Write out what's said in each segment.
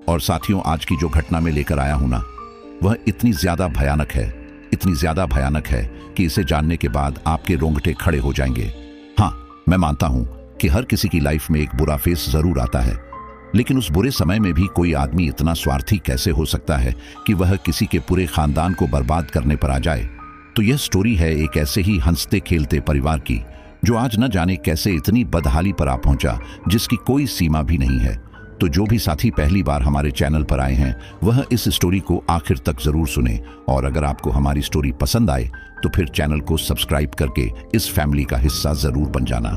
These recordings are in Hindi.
और साथियों, आज की जो घटना में लेकर आया हूं ना, वह इतनी ज्यादा भयानक है, इतनी ज्यादा भयानक है कि इसे जानने के बाद आपके रोंगटे खड़े हो जाएंगे। हाँ, मैं मानता हूं कि हर किसी की लाइफ में एक बुरा फेस जरूर आता है, लेकिन उस बुरे समय में भी कोई आदमी इतना स्वार्थी कैसे हो सकता है कि वह किसी के पूरे खानदान को बर्बाद करने पर आ जाए। तो यह स्टोरी है एक ऐसे ही हंसते खेलते परिवार की, जो आज न जाने कैसे इतनी बदहाली पर आ पहुंचा जिसकी कोई सीमा भी नहीं है। तो जो भी साथी पहली बार हमारे चैनल पर आए हैं, वह इस स्टोरी को आखिर तक जरूर सुने, और अगर आपको हमारी स्टोरी पसंद आए तो फिर चैनल को सब्सक्राइब करके इस फैमिली का हिस्सा जरूर बन जाना।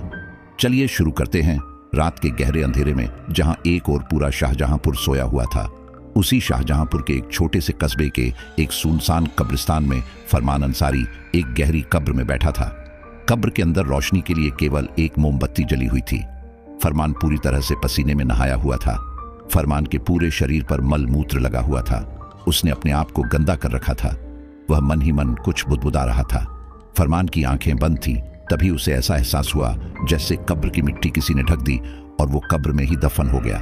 चलिए शुरू करते हैं। रात के गहरे अंधेरे में जहां एक और पूरा शाहजहांपुर सोया हुआ था, उसी शाहजहांपुर के एक छोटे से कस्बे के एक सुनसान कब्रिस्तान में फरमान अंसारी एक गहरी कब्र में बैठा था। कब्र के अंदर रोशनी के लिए केवल एक मोमबत्ती जली हुई थी। फरमान पूरी तरह से पसीने में नहाया हुआ था। फरमान के पूरे शरीर पर मल मूत्र लगा हुआ था। उसने अपने आप को गंदा कर रखा था। वह मन ही मन कुछ बुदबुदा रहा था। फरमान की आंखें बंद थीं। तभी उसे ऐसा एहसास हुआ जैसे कब्र की मिट्टी किसी ने ढक दी और वो कब्र में ही दफन हो गया।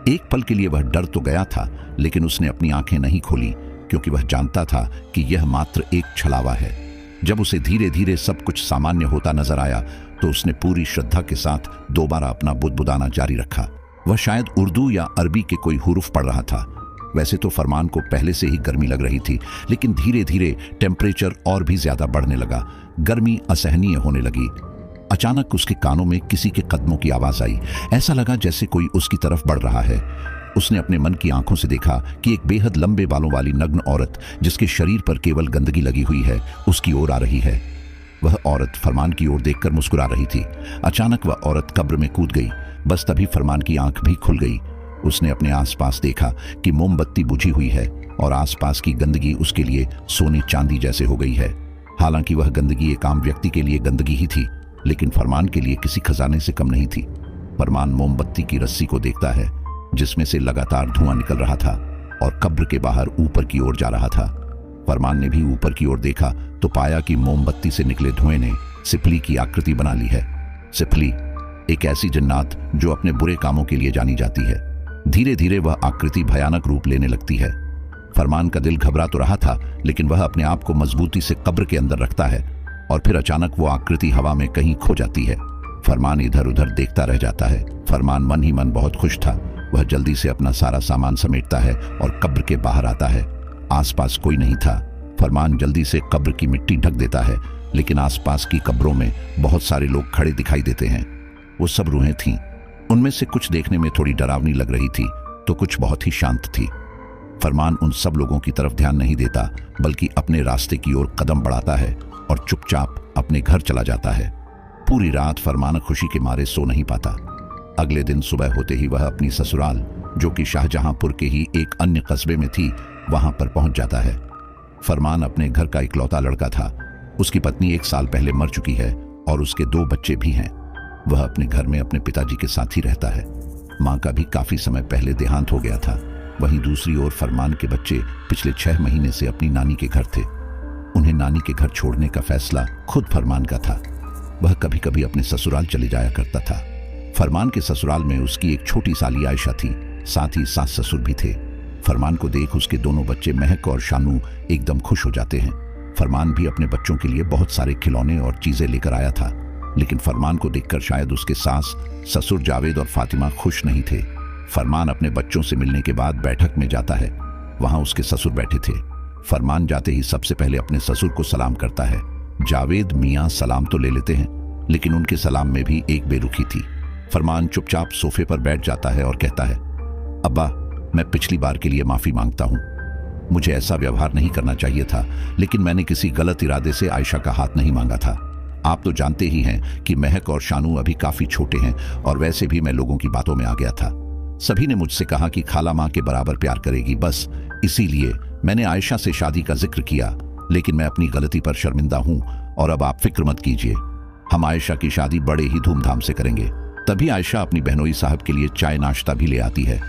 एक पल के लिए वह डर तो गया था, लेकिन उसने अपनी आंखें नहीं खोली, क्योंकि वह जानता था कि यह मात्र एक छलावा है। जब उसे धीरे धीरे सब कुछ सामान्य होता नजर आया तो उसने पूरी श्रद्धा के साथ दोबारा अपना बुदबुदाना जारी रखा। वह शायद उर्दू या अरबी के कोई हुरूफ पढ़ रहा था। वैसे तो फरमान को पहले से ही गर्मी लग रही थी, लेकिन धीरे धीरे टेम्परेचर और भी ज्यादा बढ़ने लगा। गर्मी असहनीय होने लगी। अचानक उसके कानों में किसी के कदमों की आवाज आई। ऐसा लगा जैसे कोई उसकी तरफ बढ़ रहा है। उसने अपने मन की आंखों से देखा कि एक बेहद लंबे बालों वाली नग्न औरत, जिसके शरीर पर केवल गंदगी लगी हुई है, उसकी ओर आ रही है। वह औरत फरमान की ओर देखकर मुस्कुरा रही थी। अचानक वह औरत कब्र में कूद गई। बस तभी फरमान की आंख भी खुल गई। उसने अपने आसपास देखा कि मोमबत्ती बुझी हुई है और आसपास की गंदगी उसके लिए सोने चांदी जैसे हो गई है। हालांकि वह गंदगी एक आम व्यक्ति के लिए गंदगी ही थी, लेकिन फरमान के लिए किसी खजाने से कम नहीं थी। फरमान मोमबत्ती की रस्सी को देखता है, जिसमें से लगातार धुआं निकल रहा था और कब्र के बाहर ऊपर की ओर जा रहा था। फरमान ने भी ऊपर की ओर देखा तो पाया कि मोमबत्ती से निकले धुएं ने सिपली की आकृति बना ली है। सिपली एक ऐसी जन्नात जो अपने बुरे कामों के लिए जानी जाती है। धीरे धीरे वह आकृति भयानक रूप लेने लगती है। फरमान का दिल घबरा तो रहा था, लेकिन वह अपने आप को मजबूती से कब्र के अंदर रखता है और फिर अचानक वो आकृति हवा में कहीं खो जाती है। फरमान इधर उधर देखता रह जाता है। फरमान मन ही मन बहुत खुश था। वह जल्दी से अपना सारा सामान समेटता है और कब्र के बाहर आता है। आसपास कोई नहीं था। फरमान जल्दी से कब्र की मिट्टी ढक देता है, लेकिन आसपास की कब्रों में बहुत सारे लोग खड़े दिखाई देते हैं। वो सब रूहें थीं। उनमें से कुछ देखने में थोड़ी डरावनी लग रही थी तो कुछ बहुत ही शांत थी। फरमान उन सब लोगों की तरफ ध्यान नहीं देता, बल्कि अपने रास्ते की ओर कदम बढ़ाता है और चुपचाप अपने घर चला जाता है। पूरी रात फरमान खुशी के मारे सो नहीं पाता। अगले दिन सुबह होते ही वह अपनी ससुराल, जो कि शाहजहांपुर के ही एक अन्य कस्बे में थी, वहां पर पहुंच जाता है। फरमान अपने घर का इकलौता लड़का था। उसकी पत्नी 1 साल पहले मर चुकी है और उसके 2 बच्चे भी हैं। वह अपने घर में अपने पिताजी के साथ ही रहता है। मां का भी काफी समय पहले देहांत हो गया था। वहीं दूसरी ओर फरमान के बच्चे पिछले 6 महीने से अपनी नानी के घर थे। उन्हें नानी के घर छोड़ने का फैसला खुद फरमान का था। वह कभी कभी अपने ससुराल चले जाया करता था। फरमान के ससुराल में उसकी एक छोटी साली आयशा थी, साथ ही सास ससुर भी थे। फरमान को देख उसके दोनों बच्चे महक और शानू एकदम खुश हो जाते हैं। फरमान भी अपने बच्चों के लिए बहुत सारे खिलौने और चीजें लेकर आया था, लेकिन फरमान को देखकर शायद उसके सास ससुर जावेद और फातिमा खुश नहीं थे। फरमान अपने बच्चों से मिलने के बाद बैठक में जाता है। वहां उसके ससुर बैठे थे। फरमान जाते ही सबसे पहले अपने ससुर को सलाम करता है। जावेद मियां सलाम तो ले लेते हैं, लेकिन उनके सलाम में भी एक बेरुखी थी। फरमान चुपचाप सोफे पर बैठ जाता है और कहता है, अब्बा, मैं पिछली बार के लिए माफी मांगता हूं। मुझे ऐसा व्यवहार नहीं करना चाहिए था, लेकिन मैंने किसी गलत इरादे से आयशा का हाथ नहीं मांगा था। आप तो जानते ही हैं कि महक और शानू अभी काफी छोटे हैं और वैसे भी मैं लोगों की बातों में आ गया था। सभी ने मुझसे कहा कि खाला मां के बराबर प्यार करेगी, बस इसीलिए मैंने आयशा से शादी का जिक्र किया, लेकिन मैं अपनी गलती पर शर्मिंदा हूं और अब आप फिक्र मत कीजिए। हम आयशा की शादी बड़े ही धूमधाम से करेंगे। तभी आयशा अपनी बहनोई साहब के लिए चाय नाश्ता भी ले आती है।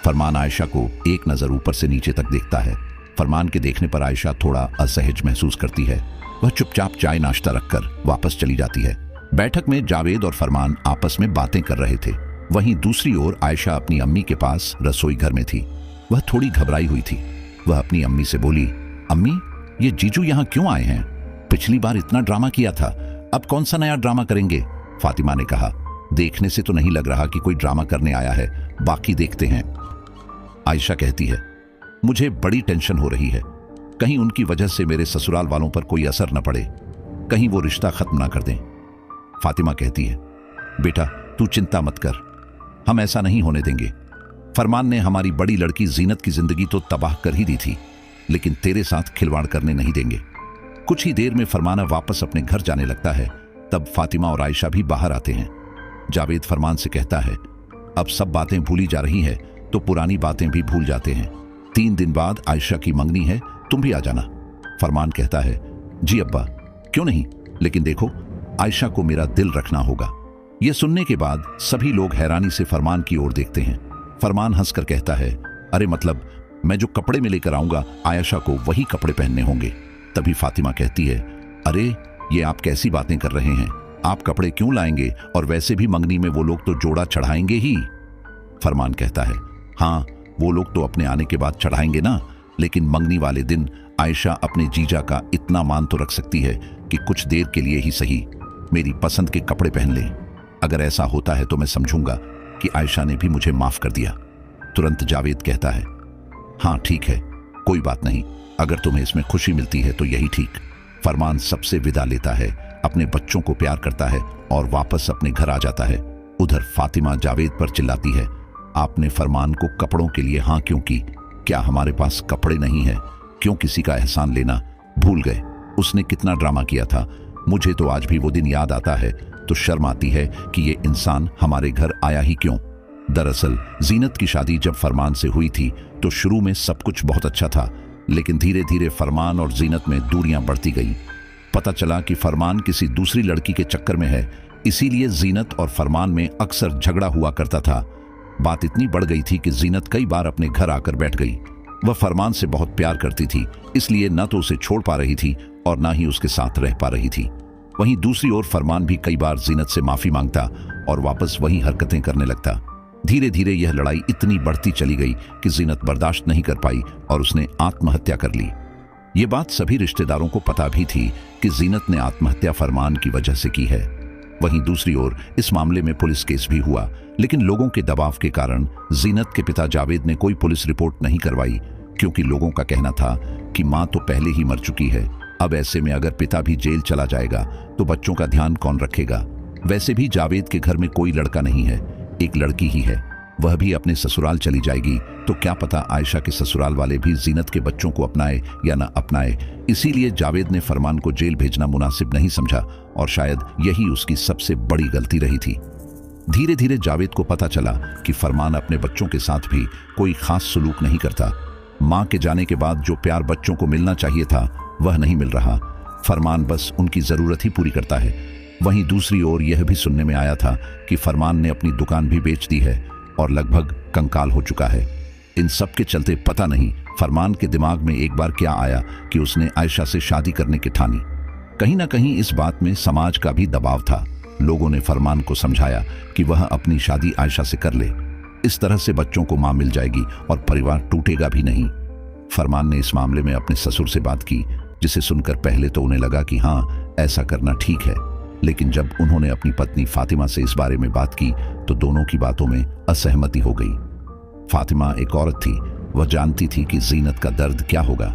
फरमान आयशा को एक नजर ऊपर से नीचे तक देखता है। फरमान के देखने पर आयशा थोड़ा असहज महसूस करती है। वह चुपचाप चाय नाश्ता रखकर वापस चली जाती है। बैठक में जावेद और फरमान आपस में बातें कर रहे थे। वहीं दूसरी ओर आयशा अपनी अम्मी के पास रसोई घर में थी। वह थोड़ी घबराई हुई थी। वह अपनी अम्मी से बोली, अम्मी, ये जीजू यहाँ क्यों आए हैं? पिछली बार इतना ड्रामा किया था, अब कौन सा नया ड्रामा करेंगे? फातिमा ने कहा, देखने से तो नहीं लग रहा कि कोई ड्रामा करने आया है, बाकी देखते हैं। आयशा कहती है, मुझे बड़ी टेंशन हो रही है, कहीं उनकी वजह से मेरे ससुराल वालों पर कोई असर न पड़े, कहीं वो रिश्ता खत्म ना कर दें। फातिमा कहती है, बेटा तू चिंता मत कर, हम ऐसा नहीं होने देंगे। फरमान ने हमारी बड़ी लड़की जीनत की जिंदगी तो तबाह कर ही दी थी, लेकिन तेरे साथ खिलवाड़ करने नहीं देंगे। कुछ ही देर में फरमाना वापस अपने घर जाने लगता है, तब फातिमा और आयशा भी बाहर आते हैं। जावेद फरमान से कहता है, अब सब बातें भूली जा रही हैं तो पुरानी बातें भी भूल जाते हैं। 3 दिन बाद आयशा की मंगनी है, तुम भी आ जाना। फरमान कहता है, जी अब्बा, क्यों नहीं, लेकिन देखो आयशा को मेरा दिल रखना होगा। यह सुनने के बाद सभी लोग हैरानी से फरमान की ओर देखते हैं। फरमान हंसकर कहता है, अरे मतलब मैं जो कपड़े में लेकर आऊंगा आयशा को वही कपड़े पहनने होंगे। तभी फातिमा कहती है, अरे ये आप कैसी बातें कर रहे हैं, आप कपड़े क्यों लाएंगे, और वैसे भी मंगनी में वो लोग तो जोड़ा चढ़ाएंगे ही। फरमान कहता है, हाँ वो लोग तो अपने आने के बाद चढ़ाएंगे ना, लेकिन मंगनी वाले दिन आयशा अपने जीजा का इतना मान तो रख सकती है कि कुछ देर के लिए ही सही मेरी पसंद के कपड़े पहन ले। अगर ऐसा होता है तो मैं समझूंगा कि आयशा ने भी मुझे माफ कर दिया। तुरंत जावेद कहता है, हाँ ठीक है, कोई बात नहीं, अगर तुम्हें इसमें खुशी मिलती है तो यही ठीक। फरमान सबसे विदा लेता है, अपने बच्चों को प्यार करता है और वापस अपने घर आ जाता है। उधर फातिमा जावेद पर चिल्लाती है, आपने फरमान को कपड़ों के लिए हाँ क्यों की? क्या हमारे पास कपड़े नहीं है? क्यों किसी का एहसान लेना भूल गए? उसने कितना ड्रामा किया था, मुझे तो आज भी वो दिन याद आता है तो शर्म आती है कि ये इंसान हमारे घर आया ही क्यों। दरअसल जीनत की शादी जब फरमान से हुई थी तो शुरू में सब कुछ बहुत अच्छा था, लेकिन धीरे धीरे फरमान और जीनत में दूरियां बढ़ती गई। पता चला कि फरमान किसी दूसरी लड़की के चक्कर में है, इसीलिए जीनत और फरमान में अक्सर झगड़ा हुआ करता था। बात इतनी बढ़ गई थी कि जीनत कई बार अपने घर आकर बैठ गई। वह फरमान से बहुत प्यार करती थी, इसलिए न तो उसे छोड़ पा रही थी और न ही उसके साथ रह पा रही थी। वहीं दूसरी ओर फरमान भी कई बार जीनत से माफी मांगता और वापस वही हरकतें करने लगता। धीरे धीरे यह लड़ाई इतनी बढ़ती चली गई कि जीनत बर्दाश्त नहीं कर पाई और उसने आत्महत्या कर ली। ये बात सभी रिश्तेदारों को पता भी थी कि जीनत ने आत्महत्या फरमान की वजह से की है। वहीं दूसरी ओर इस मामले में पुलिस केस भी हुआ, लेकिन लोगों के दबाव के कारण जीनत के पिता जावेद ने कोई पुलिस रिपोर्ट नहीं करवाई, क्योंकि लोगों का कहना था कि मां तो पहले ही मर चुकी है। अब ऐसे में अगर पिता भी जेल चला जाएगा तो बच्चों का ध्यान कौन रखेगा? वैसे भी जावेद के घर में कोई लड़का नहीं है, एक लड़की ही है, वह भी अपने ससुराल चली जाएगी तो क्या पता आयशा के ससुराल वाले भी जीनत के बच्चों को अपनाए या ना अपनाए। इसीलिए जावेद ने फरमान को जेल भेजना मुनासिब नहीं समझा और शायद यही उसकी सबसे बड़ी गलती रही थी। धीरे धीरे जावेद को पता चला कि फरमान अपने बच्चों के साथ भी कोई खास सलूक नहीं करता। मां के जाने के बाद जो प्यार बच्चों को मिलना चाहिए था वह नहीं मिल रहा। फरमान बस उनकी जरूरत ही पूरी करता है। वहीं दूसरी ओर यह भी सुनने में आया था कि फरमान ने अपनी दुकान भी बेच दी है और लगभग कंकाल हो चुका है। इन सब के चलते पता नहीं फरमान के दिमाग में एक बार क्या आया कि उसने आयशा से शादी करने की ठानी। कहीं ना कहीं इस बात में समाज का भी दबाव था। लोगों ने फरमान को समझाया कि वह अपनी शादी आयशा से कर ले, इस तरह से बच्चों को मां मिल जाएगी और परिवार टूटेगा भी नहीं। फरमान ने इस मामले में अपने ससुर से बात की, जिसे सुनकर पहले तो उन्हें लगा कि हाँ ऐसा करना ठीक है, लेकिन जब उन्होंने अपनी पत्नी फातिमा से इस बारे में बात की तो दोनों की बातों में असहमति हो गई। फातिमा एक औरत थी, वह जानती थी कि जीनत का दर्द क्या होगा।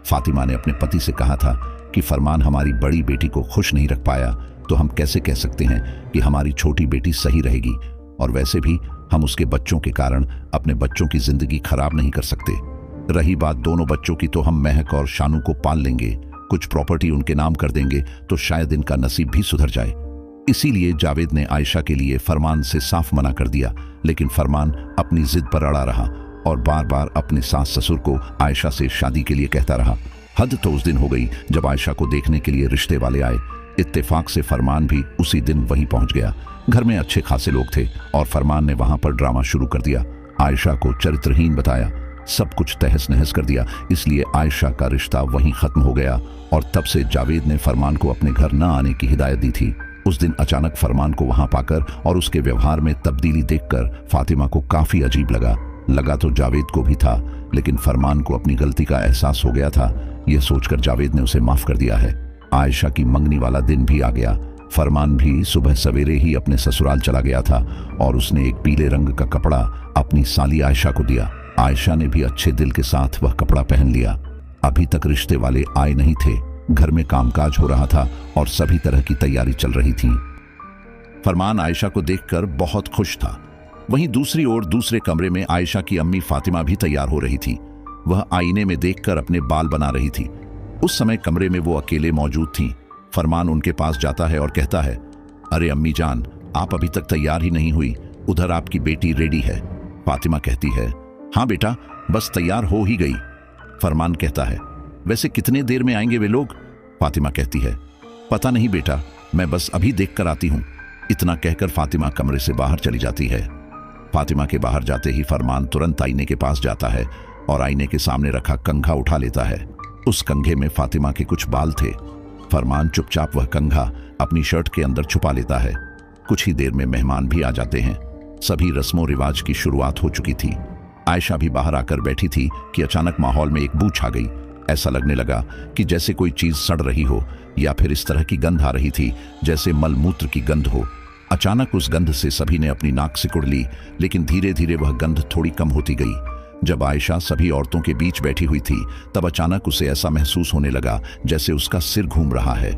फातिमा ने अपने पति से कहा था कि फरमान हमारी बड़ी बेटी को खुश नहीं रख पाया तो हम कैसे कह सकते हैं कि हमारी छोटी बेटी सही रहेगी, और वैसे भी हम उसके बच्चों के कारण अपने बच्चों की जिंदगी खराब नहीं कर सकते। रही बात दोनों बच्चों की, तो हम महक और शानू को पाल लेंगे, कुछ प्रॉपर्टी उनके नाम कर देंगे तो शायद इनका नसीब भी सुधर जाए। इसीलिए जावेद ने आयशा के लिए फरमान से साफ मना कर दिया, लेकिन फरमान अपनी जिद पर अड़ा रहा और बार बार अपने सास ससुर को आयशा से शादी के लिए कहता रहा। हद तो उस दिन हो गई जब आयशा को देखने के लिए रिश्ते वाले आए। इत्तेफाक से फरमान भी उसी दिन वहीं पहुंच गया। घर में अच्छे खासे लोग थे और फरमान ने वहां पर ड्रामा शुरू कर दिया। आयशा को चरित्रहीन बताया, सब कुछ तहस नहस कर दिया, इसलिए आयशा का रिश्ता वहीं खत्म हो गया और तब से जावेद ने फरमान को अपने घर न आने की हिदायत दी थी। उस दिन अचानक फरमान को वहां पाकर और उसके व्यवहार में तब्दीली देखकर फातिमा को काफी अजीब लगा। लगा तो जावेद को भी था, लेकिन फरमान को अपनी गलती का एहसास हो गया था। यह सोचकर जावेद ने उसे माफ कर दिया है। आयशा की मंगनी वाला दिन भी आ गया। फरमान भी सुबह सवेरे ही अपने ससुराल चला गया था और उसने एक पीले रंग का कपड़ा अपनी साली आयशा को दिया। आयशा ने भी अच्छे दिल के साथ वह कपड़ा पहन लिया। अभी तक रिश्ते वाले आए नहीं थे। घर में कामकाज हो रहा था और सभी तरह की तैयारी चल रही थी। फरमान आयशा को देखकर बहुत खुश था। वहीं दूसरी ओर दूसरे कमरे में आयशा की अम्मी फातिमा भी तैयार हो रही थी। वह आईने में देखकर अपने बाल बना रही थी। उस समय कमरे में वो अकेले मौजूद थीं। फरमान उनके पास जाता है और कहता है, अरे अम्मी जान, आप अभी तक तैयार ही नहीं हुई, उधर आपकी बेटी रेडी है। फातिमा कहती है, हाँ बेटा, बस तैयार हो ही गई। फरमान कहता है, वैसे कितने देर में आएंगे वे लोग? फातिमा कहती है, पता नहीं बेटा, मैं बस अभी देख कर आती हूँ। इतना कहकर फातिमा कमरे से बाहर चली जाती है। फातिमा के बाहर जाते ही फरमान तुरंत आईने के पास जाता है और आईने के सामने रखा कंघा उठा लेता है। उस कंघे में फातिमा के कुछ बाल थे। फरमान चुपचाप वह कंघा अपनी शर्ट के अंदर छुपा लेता है। कुछ ही देर में मेहमान भी आ जाते हैं। सभी रस्मों रिवाज की शुरुआत हो चुकी थी। आयशा भी बाहर आकर बैठी थी कि अचानक माहौल में एक बू छा गई। ऐसा लगने लगा कि जैसे कोई चीज सड़ रही हो या फिर इस तरह की गंध आ रही थी जैसे मलमूत्र की गंध हो। अचानक उस गंध से सभी ने अपनी नाक सिकुड़ ली, लेकिन धीरे धीरे वह गंध थोड़ी कम होती गई। जब आयशा सभी औरतों के बीच बैठी हुई थी, तब अचानक उसे ऐसा महसूस होने लगा जैसे उसका सिर घूम रहा है।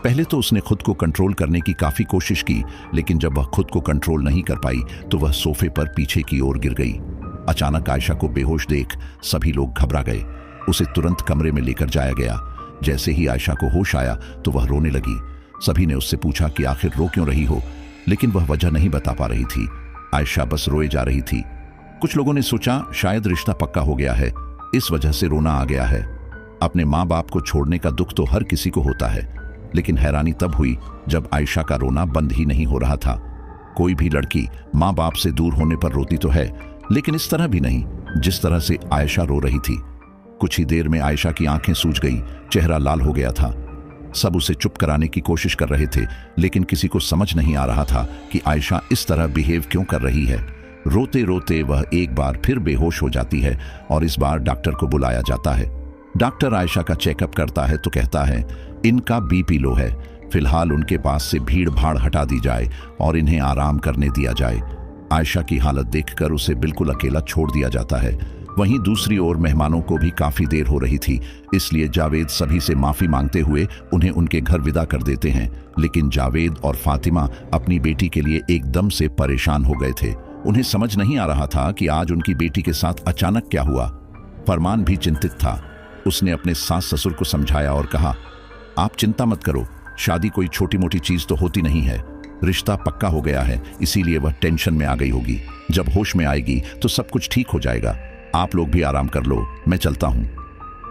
पहले तो उसने खुद को कंट्रोल करने की काफी कोशिश की, लेकिन जब वह खुद को कंट्रोल नहीं कर पाई तो वह सोफे पर पीछे की ओर गिर गई। अचानक आयशा को बेहोश देख सभी लोग घबरा गए। उसे तुरंत कमरे में लेकर जाया गया। जैसे ही आयशा को होश आया तो वह रोने लगी। सभी ने उससे पूछा कि आखिर रो क्यों रही हो, लेकिन वह वजह नहीं बता पा रही थी। आयशा बस रोए जा रही थी। कुछ लोगों ने सोचा शायद रिश्ता पक्का हो गया है, इस वजह से रोना आ गया है। अपने माँ बाप को छोड़ने का दुख तो हर किसी को होता है, लेकिन हैरानी तब हुई जब आयशा का रोना बंद ही नहीं हो रहा था। कोई भी लड़की माँ बाप से दूर होने पर रोती तो है, लेकिन इस तरह भी नहीं जिस तरह से आयशा रो रही थी। कुछ ही देर में आयशा की आंखें सूज गई, चेहरा लाल हो गया था। सब उसे चुप कराने की कोशिश कर रहे थे, लेकिन किसी को समझ नहीं आ रहा था कि आयशा इस तरह बिहेव क्यों कर रही है। रोते रोते वह एक बार फिर बेहोश हो जाती है और इस बार डॉक्टर को बुलाया जाता है। डॉक्टर आयशा का चेकअप करता है तो कहता है, इनका बीपी लो है, फिलहाल उनके पास से भीड़ भाड़ हटा दी जाए और इन्हें आराम करने दिया जाए। आयशा की हालत देखकर उसे बिल्कुल अकेला छोड़ दिया जाता है। वहीं दूसरी ओर मेहमानों को भी काफी देर हो रही थी, इसलिए जावेद सभी से माफी मांगते हुए उन्हें उनके घर विदा कर देते हैं। लेकिन जावेद और फातिमा अपनी बेटी के लिए एकदम से परेशान हो गए थे। उन्हें समझ नहीं आ रहा था कि आज उनकी बेटी के साथ अचानक क्या हुआ। फरमान भी चिंतित था। उसने अपने सास ससुर को समझाया और कहा, आप चिंता मत करो, शादी कोई छोटी मोटी चीज तो होती नहीं है, रिश्ता पक्का हो गया है, इसीलिए वह टेंशन में आ गई होगी। जब होश में आएगी तो सब कुछ ठीक हो जाएगा। आप लोग भी आराम कर लो, मैं चलता हूं।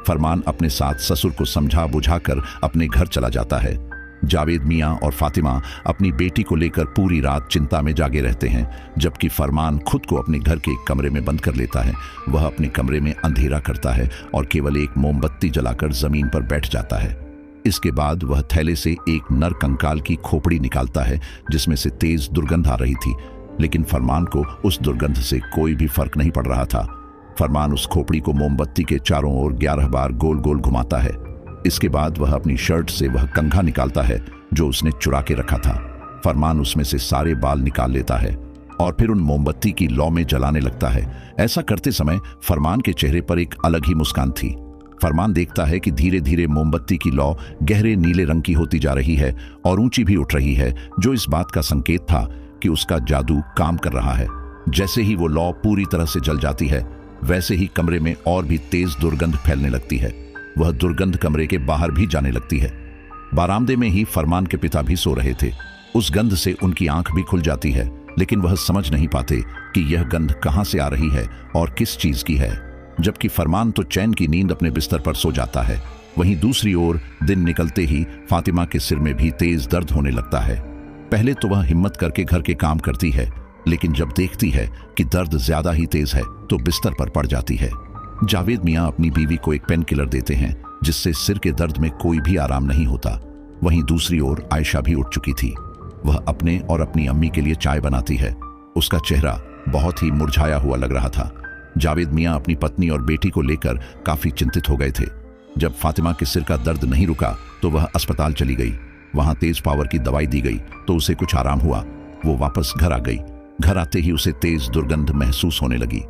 फरमान अपने साथ ससुर को समझा बुझाकर अपने घर चला जाता है। जावेद मियां और फातिमा अपनी बेटी को लेकर पूरी रात चिंता में जागे रहते हैं, जबकि फरमान खुद को अपने घर के एक कमरे में बंद कर लेता है। वह अपने कमरे में अंधेरा करता है और केवल एक मोमबत्ती जलाकर जमीन पर बैठ जाता है। इसके बाद वह थैले से एक नर कंकाल की खोपड़ी निकालता है जिसमें से तेज दुर्गंध आ रही थी, लेकिन फरमान को उस दुर्गंध से कोई भी फर्क नहीं पड़ रहा था। फरमान उस खोपड़ी को मोमबत्ती के चारों ओर 11 बार गोल गोल घुमाता है। इसके बाद वह अपनी शर्ट से वह कंघा निकालता है जो उसने चुरा के रखा था। फरमान उसमें से सारे बाल निकाल लेता है और फिर उन मोमबत्ती की लौ में जलाने लगता है। ऐसा करते समय फरमान के चेहरे पर एक अलग ही मुस्कान थी। फरमान देखता है कि धीरे धीरे मोमबत्ती की लौ गहरे नीले रंग की होती जा रही है और ऊंची भी उठ रही है, जो इस बात का संकेत था कि उसका जादू काम कर रहा है। जैसे ही वो लौ पूरी तरह से जल जाती है, वैसे ही कमरे में और भी तेज दुर्गंध फैलने लगती है। वह दुर्गंध कमरे के बाहर भी जाने लगती है। बारामदे में ही फरमान के पिता भी सो रहे थे। उस गंध से उनकी आंख भी खुल जाती है, लेकिन वह समझ नहीं पाते कि यह गंध कहां से आ रही है और किस चीज की है। जबकि फरमान तो चैन की नींद अपने बिस्तर पर सो जाता है। वहीं दूसरी ओर दिन निकलते ही फातिमा के सिर में भी तेज दर्द होने लगता है। पहले तो वह हिम्मत करके घर के काम करती है, लेकिन जब देखती है कि दर्द ज्यादा ही तेज है तो बिस्तर पर पड़ जाती है। जावेद मियां अपनी बीवी को एक पेन किलर देते हैं, जिससे सिर के दर्द में कोई भी आराम नहीं होता। वहीं दूसरी ओर आयशा भी उठ चुकी थी। वह अपने और अपनी अम्मी के लिए चाय बनाती है। उसका चेहरा बहुत ही मुरझाया हुआ लग रहा था। जावेद मियाँ अपनी पत्नी और बेटी को लेकर काफी चिंतित हो गए थे। जब फातिमा के सिर का दर्द नहीं रुका तो वह अस्पताल चली गई। वहां तेज पावर की दवाई दी गई तो उसे कुछ आराम हुआ। वो वापस घर आ गई। घर आते ही उसे तेज दुर्गंध महसूस होने लगी।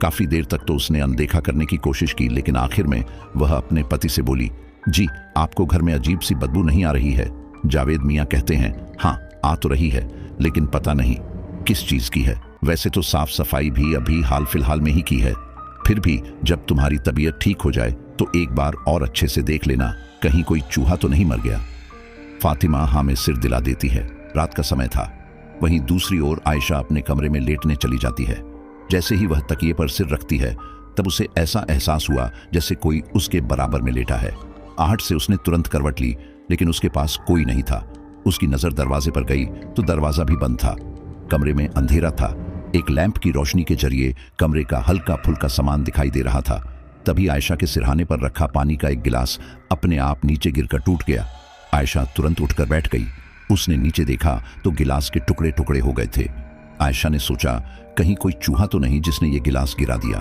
काफी देर तक तो उसने अनदेखा करने की कोशिश की, लेकिन आखिर में वह अपने पति से बोली, जी आपको घर में अजीब सी बदबू नहीं आ रही है? जावेद मियाँ कहते हैं, हाँ आ तो रही है, लेकिन पता नहीं किस चीज की है। वैसे तो साफ सफाई भी अभी हाल फिलहाल में ही की है, फिर भी जब तुम्हारी तबीयत ठीक हो जाए तो एक बार और अच्छे से देख लेना, कहीं कोई चूहा तो नहीं मर गया। फातिमा हाँ में सिर दिला देती है। रात का समय था। वहीं दूसरी ओर आयशा अपने कमरे में लेटने चली जाती है। जैसे ही वह तकिए पर सिर रखती है तब उसे ऐसा एहसास हुआ जैसे कोई उसके बराबर में लेटा है। आहट से उसने तुरंत करवट ली, लेकिन उसके पास कोई नहीं था। उसकी नजर दरवाजे पर गई तो दरवाजा भी बंद था। कमरे में अंधेरा था। एक लैंप की रोशनी के जरिए कमरे का हल्का फुल्का सामान दिखाई दे रहा था। तभी आयशा के सिरहाने पर रखा पानी का एक गिलास अपने आप नीचे गिरकर टूट गया। आयशा तुरंत उठकर बैठ गई। उसने नीचे देखा तो गिलास के टुकड़े टुकड़े हो गए थे। आयशा ने सोचा कहीं कोई चूहा तो नहीं जिसने ये गिलास गिरा दिया।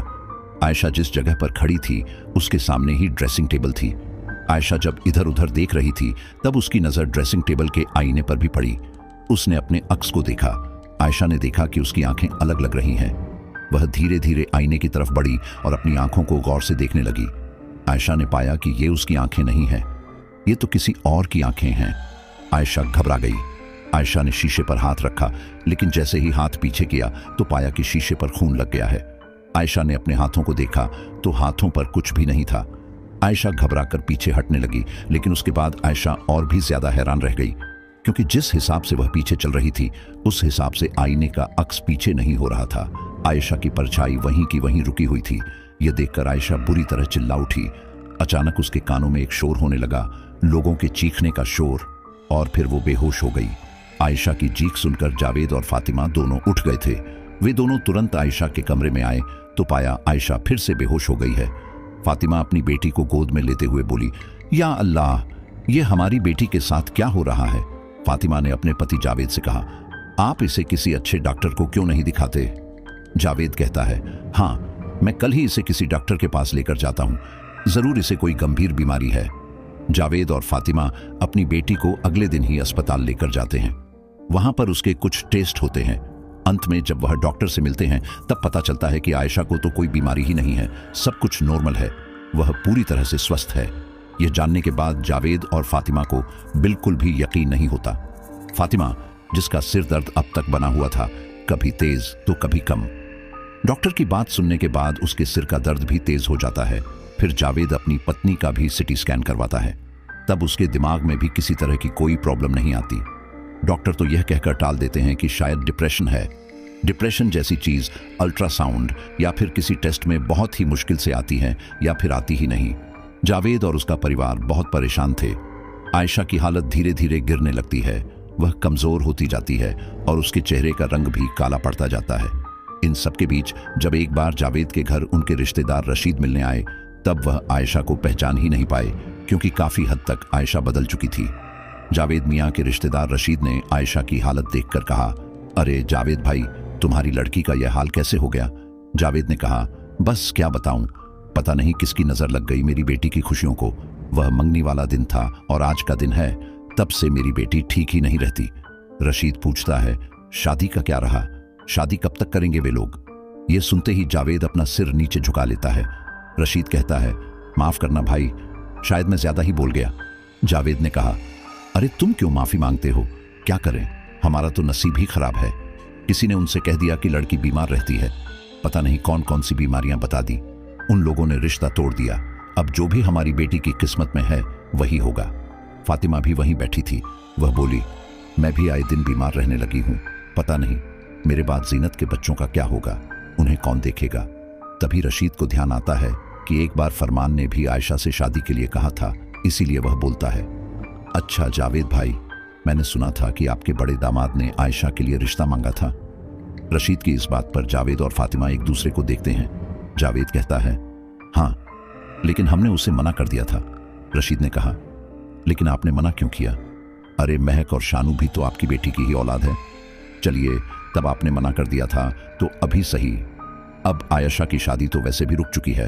आयशा जिस जगह पर खड़ी थी उसके सामने ही ड्रेसिंग टेबल थी। आयशा जब इधर उधर देख रही थी तब उसकी नजर ड्रेसिंग टेबल के आईने पर भी पड़ी। उसने अपने अक्स को देखा। आयशा ने देखा कि उसकी आंखें अलग लग रही हैं। वह धीरे धीरे आईने की तरफ बढ़ी और अपनी आंखों को गौर से देखने लगी। आयशा ने पाया कि ये उसकी आंखें नहीं हैं, ये तो किसी और की आंखें हैं। आयशा घबरा गई। आयशा ने शीशे पर हाथ रखा, लेकिन जैसे ही हाथ पीछे किया तो पाया कि शीशे पर खून लग गया है। आयशा ने अपने हाथों को देखा तो हाथों पर कुछ भी नहीं था। आयशा घबराकर पीछे हटने लगी, लेकिन उसके बाद आयशा और भी ज्यादा हैरान रह गई, क्योंकि जिस हिसाब से वह पीछे चल रही थी उस हिसाब से आईने का अक्स पीछे नहीं हो रहा था। आयशा की परछाई वहीं की वहीं रुकी हुई थी। यह देखकर आयशा बुरी तरह चिल्ला उठी। अचानक उसके कानों में एक शोर होने लगा, लोगों के चीखने का शोर, और फिर वो बेहोश हो गई। आयशा की चीख सुनकर जावेद और फातिमा दोनों उठ गए थे। वे दोनों तुरंत आयशा के कमरे में आए तो पाया आयशा फिर से बेहोश हो गई है। फातिमा अपनी बेटी को गोद में लेते हुए बोली, या अल्लाह, ये हमारी बेटी के साथ क्या हो रहा है? फातिमा ने अपने पति जावेद से कहा, आप इसे किसी अच्छे डॉक्टर को क्यों नहीं दिखाते? जावेद कहता है, हाँ मैं कल ही इसे किसी डॉक्टर के पास लेकर जाता हूँ, जरूर इसे कोई गंभीर बीमारी है। जावेद और फातिमा अपनी बेटी को अगले दिन ही अस्पताल लेकर जाते हैं। वहां पर उसके कुछ टेस्ट होते हैं। अंत में जब वह डॉक्टर से मिलते हैं तब पता चलता है कि आयशा को तो कोई बीमारी ही नहीं है, सब कुछ नॉर्मल है, वह पूरी तरह से स्वस्थ है। यह जानने के बाद जावेद और फातिमा को बिल्कुल भी यकीन नहीं होता। फातिमा, जिसका सिर दर्द अब तक बना हुआ था, कभी तेज तो कभी कम। डॉक्टर की बात सुनने के बाद उसके सिर का दर्द भी तेज हो जाता है। फिर जावेद अपनी पत्नी का भी सिटी स्कैन करवाता है। तब उसके दिमाग में भी किसी तरह की कोई प्रॉब्लम नहीं आती। डॉक्टर तो यह कहकर टाल देते हैं कि शायद डिप्रेशन है। डिप्रेशन जैसी चीज अल्ट्रासाउंड या फिर किसी टेस्ट में बहुत ही मुश्किल से आती है, या फिर आती ही नहीं। जावेद और उसका परिवार बहुत परेशान थे। आयशा की हालत धीरे धीरे गिरने लगती है। वह कमजोर होती जाती है और उसके चेहरे का रंग भी काला पड़ता जाता है। इन सबके बीच जब एक बार जावेद के घर उनके रिश्तेदार रशीद मिलने आए तब वह आयशा को पहचान ही नहीं पाए, क्योंकि काफी हद तक आयशा बदल चुकी थी। जावेद मियाँ के रिश्तेदार रशीद ने आयशा की हालत देखकर कहा, अरे जावेद भाई, तुम्हारी लड़की का यह हाल कैसे हो गया? जावेद ने कहा, बस क्या बताऊं, पता नहीं किसकी नजर लग गई मेरी बेटी की खुशियों को। वह मंगनी वाला दिन था और आज का दिन है, तब से मेरी बेटी ठीक ही नहीं रहती। रशीद पूछता है, शादी का क्या रहा? शादी कब तक करेंगे वे लोग? ये सुनते ही जावेद अपना सिर नीचे झुका लेता है। रशीद कहता है, माफ करना भाई, शायद मैं ज्यादा ही बोल गया। जावेद ने कहा, अरे तुम क्यों माफी मांगते हो? क्या करें, हमारा तो नसीब ही खराब है। किसी ने उनसे कह दिया कि लड़की बीमार रहती है, पता नहीं कौन कौन सी बीमारियां बता दी। उन लोगों ने रिश्ता तोड़ दिया। अब जो भी हमारी बेटी की किस्मत में है वही होगा। फातिमा भी वहीं बैठी थी। वह बोली, मैं भी आए दिन बीमार रहने लगी हूं, पता नहीं मेरे बाद जीनत के बच्चों का क्या होगा, उन्हें कौन देखेगा। तभी रशीद को ध्यान आता है कि एक बार फरमान ने भी आयशा से शादी के लिए कहा था, इसीलिए वह बोलता है, अच्छा जावेद भाई, मैंने सुना था कि आपके बड़े दामाद ने आयशा के लिए रिश्ता मांगा था। रशीद की इस बात पर जावेद और फातिमा एक दूसरे को देखते हैं। जावेद कहता है, हाँ, लेकिन हमने उसे मना कर दिया था। रशीद ने कहा, लेकिन आपने मना क्यों किया? अरे महक और शानू भी तो आपकी बेटी की ही औलाद है। चलिए, तब आपने मना कर दिया था तो अभी सही, अब आयशा की शादी तो वैसे भी रुक चुकी है,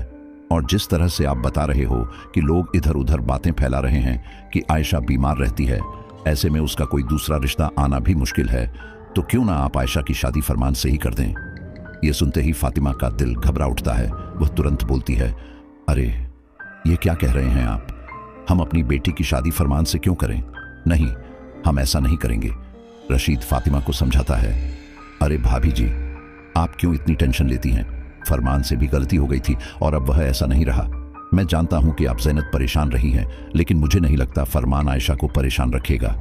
और जिस तरह से आप बता रहे हो कि लोग इधर उधर बातें फैला रहे हैं कि आयशा बीमार रहती है, ऐसे में उसका कोई दूसरा रिश्ता आना भी मुश्किल है, तो क्यों ना आप आयशा की शादी फरमान से ही कर दें। यह सुनते ही फातिमा का दिल घबरा उठता है। वह तुरंत बोलती है, अरे ये क्या कह रहे हैं आप? हम अपनी बेटी की शादी फरमान से क्यों करें? नहीं, हम ऐसा नहीं करेंगे। रशीद फातिमा को समझाता है, अरे भाभी जी, आप क्यों इतनी टेंशन लेती हैं? फरमान से भी गलती हो गई थी और अब वह ऐसा नहीं रहा। मैं जानता हूं कि आप ज़ैनत परेशान रही हैं, लेकिन मुझे नहीं लगता फरमान आयशा को परेशान रखेगा।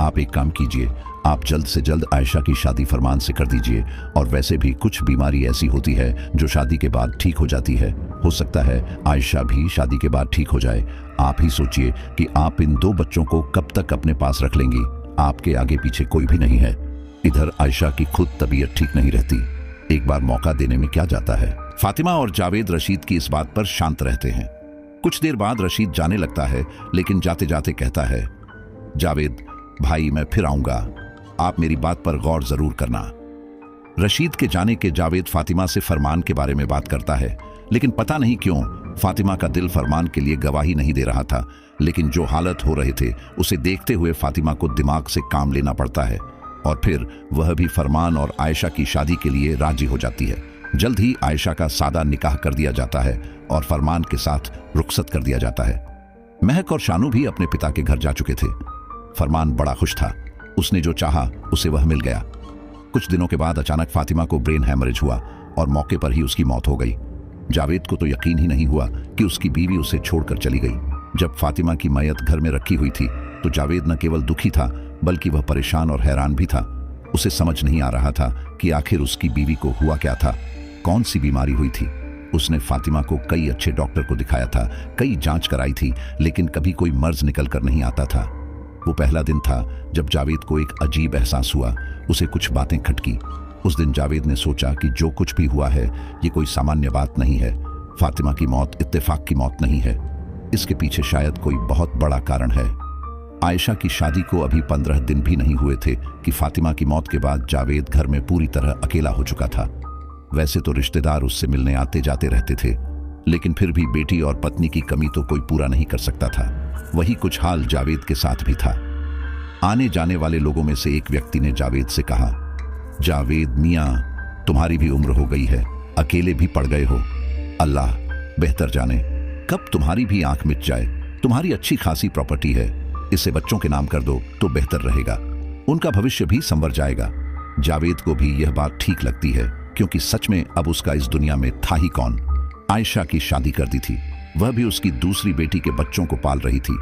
आप एक काम कीजिए, आप जल्द से जल्द आयशा की शादी फरमान से कर दीजिए। और वैसे भी कुछ बीमारी ऐसी होती है जो शादी के बाद ठीक हो जाती है। हो सकता है आयशा भी शादी के बाद ठीक हो जाए। आप ही सोचिए कि आप इन 2 बच्चों को कब तक अपने पास रख लेंगी? आपके आगे पीछे कोई भी नहीं है। इधर आयशा की खुद तबीयत ठीक नहीं रहती, एक बार मौका देने में क्या जाता है। फातिमा और जावेद रशीद की इस बात पर शांत रहते हैं। कुछ देर बाद रशीद जाने लगता है, लेकिन जाते जाते कहता है, जावेद भाई, मैं फिर आऊंगा, आप मेरी बात पर गौर जरूर करना। रशीद के जाने के जावेद फातिमा से फरमान के बारे में बात करता है, लेकिन पता नहीं क्यों फातिमा का दिल फरमान के लिए गवाही नहीं दे रहा था। लेकिन जो हालत हो रहे थे उसे देखते हुए फातिमा को दिमाग से काम लेना पड़ता है, और फिर वह भी फरमान और आयशा की शादी के लिए राजी हो जाती है। जल्द ही आयशा का सादा निकाह कर दिया जाता है और फरमान के साथ रुखसत कर दिया जाता है। महक और शानू भी अपने पिता के घर जा चुके थे। फरमान बड़ा खुश था, उसने जो चाहा उसे वह मिल गया। कुछ दिनों के बाद अचानक फातिमा को ब्रेन हैमरेज हुआ और मौके पर ही उसकी मौत हो गई। जावेद को तो यकीन ही नहीं हुआ कि उसकी बीवी उसे छोड़कर चली गई। जब फातिमा की मैयत घर में रखी हुई थी तो जावेद न केवल दुखी था, बल्कि वह परेशान और हैरान भी था। उसे समझ नहीं आ रहा था कि आखिर उसकी बीवी को हुआ क्या था, कौन सी बीमारी हुई थी। उसने फातिमा को कई अच्छे डॉक्टर को दिखाया था, कई जांच कराई थी, लेकिन कभी कोई मर्ज निकल कर नहीं आता था। वो पहला दिन था जब जावेद को एक अजीब एहसास हुआ, उसे कुछ बातें खटकी। उस दिन जावेद ने सोचा कि जो कुछ भी हुआ है ये कोई सामान्य बात नहीं है। फातिमा की मौत इत्तेफाक की मौत नहीं है, इसके पीछे शायद कोई बहुत बड़ा कारण है। आयशा की शादी को अभी 15 दिन भी नहीं हुए थे कि फातिमा की मौत के बाद जावेद घर में पूरी तरह अकेला हो चुका था। वैसे तो रिश्तेदार उससे मिलने आते जाते रहते थे, लेकिन फिर भी बेटी और पत्नी की कमी तो कोई पूरा नहीं कर सकता था। वही कुछ हाल जावेद के साथ भी था। आने जाने वाले लोगों में से एक व्यक्ति ने जावेद से कहा, जावेद मियां, तुम्हारी भी उम्र हो गई है, अकेले भी पड़ गए हो। अल्लाह बेहतर जाने कब तुम्हारी भी आंख मिट जाए। तुम्हारी अच्छी खासी प्रॉपर्टी है, इसे बच्चों के नाम कर दो तो बेहतर रहेगा, उनका भविष्य भी संवर जाएगा। जावेद को भी यह बात ठीक लगती है, क्योंकि सच में अब उसका इस दुनिया में था ही कौन। आयशा की शादी कर दी थी, वह भी उसकी दूसरी बेटी के बच्चों को पाल रही थी।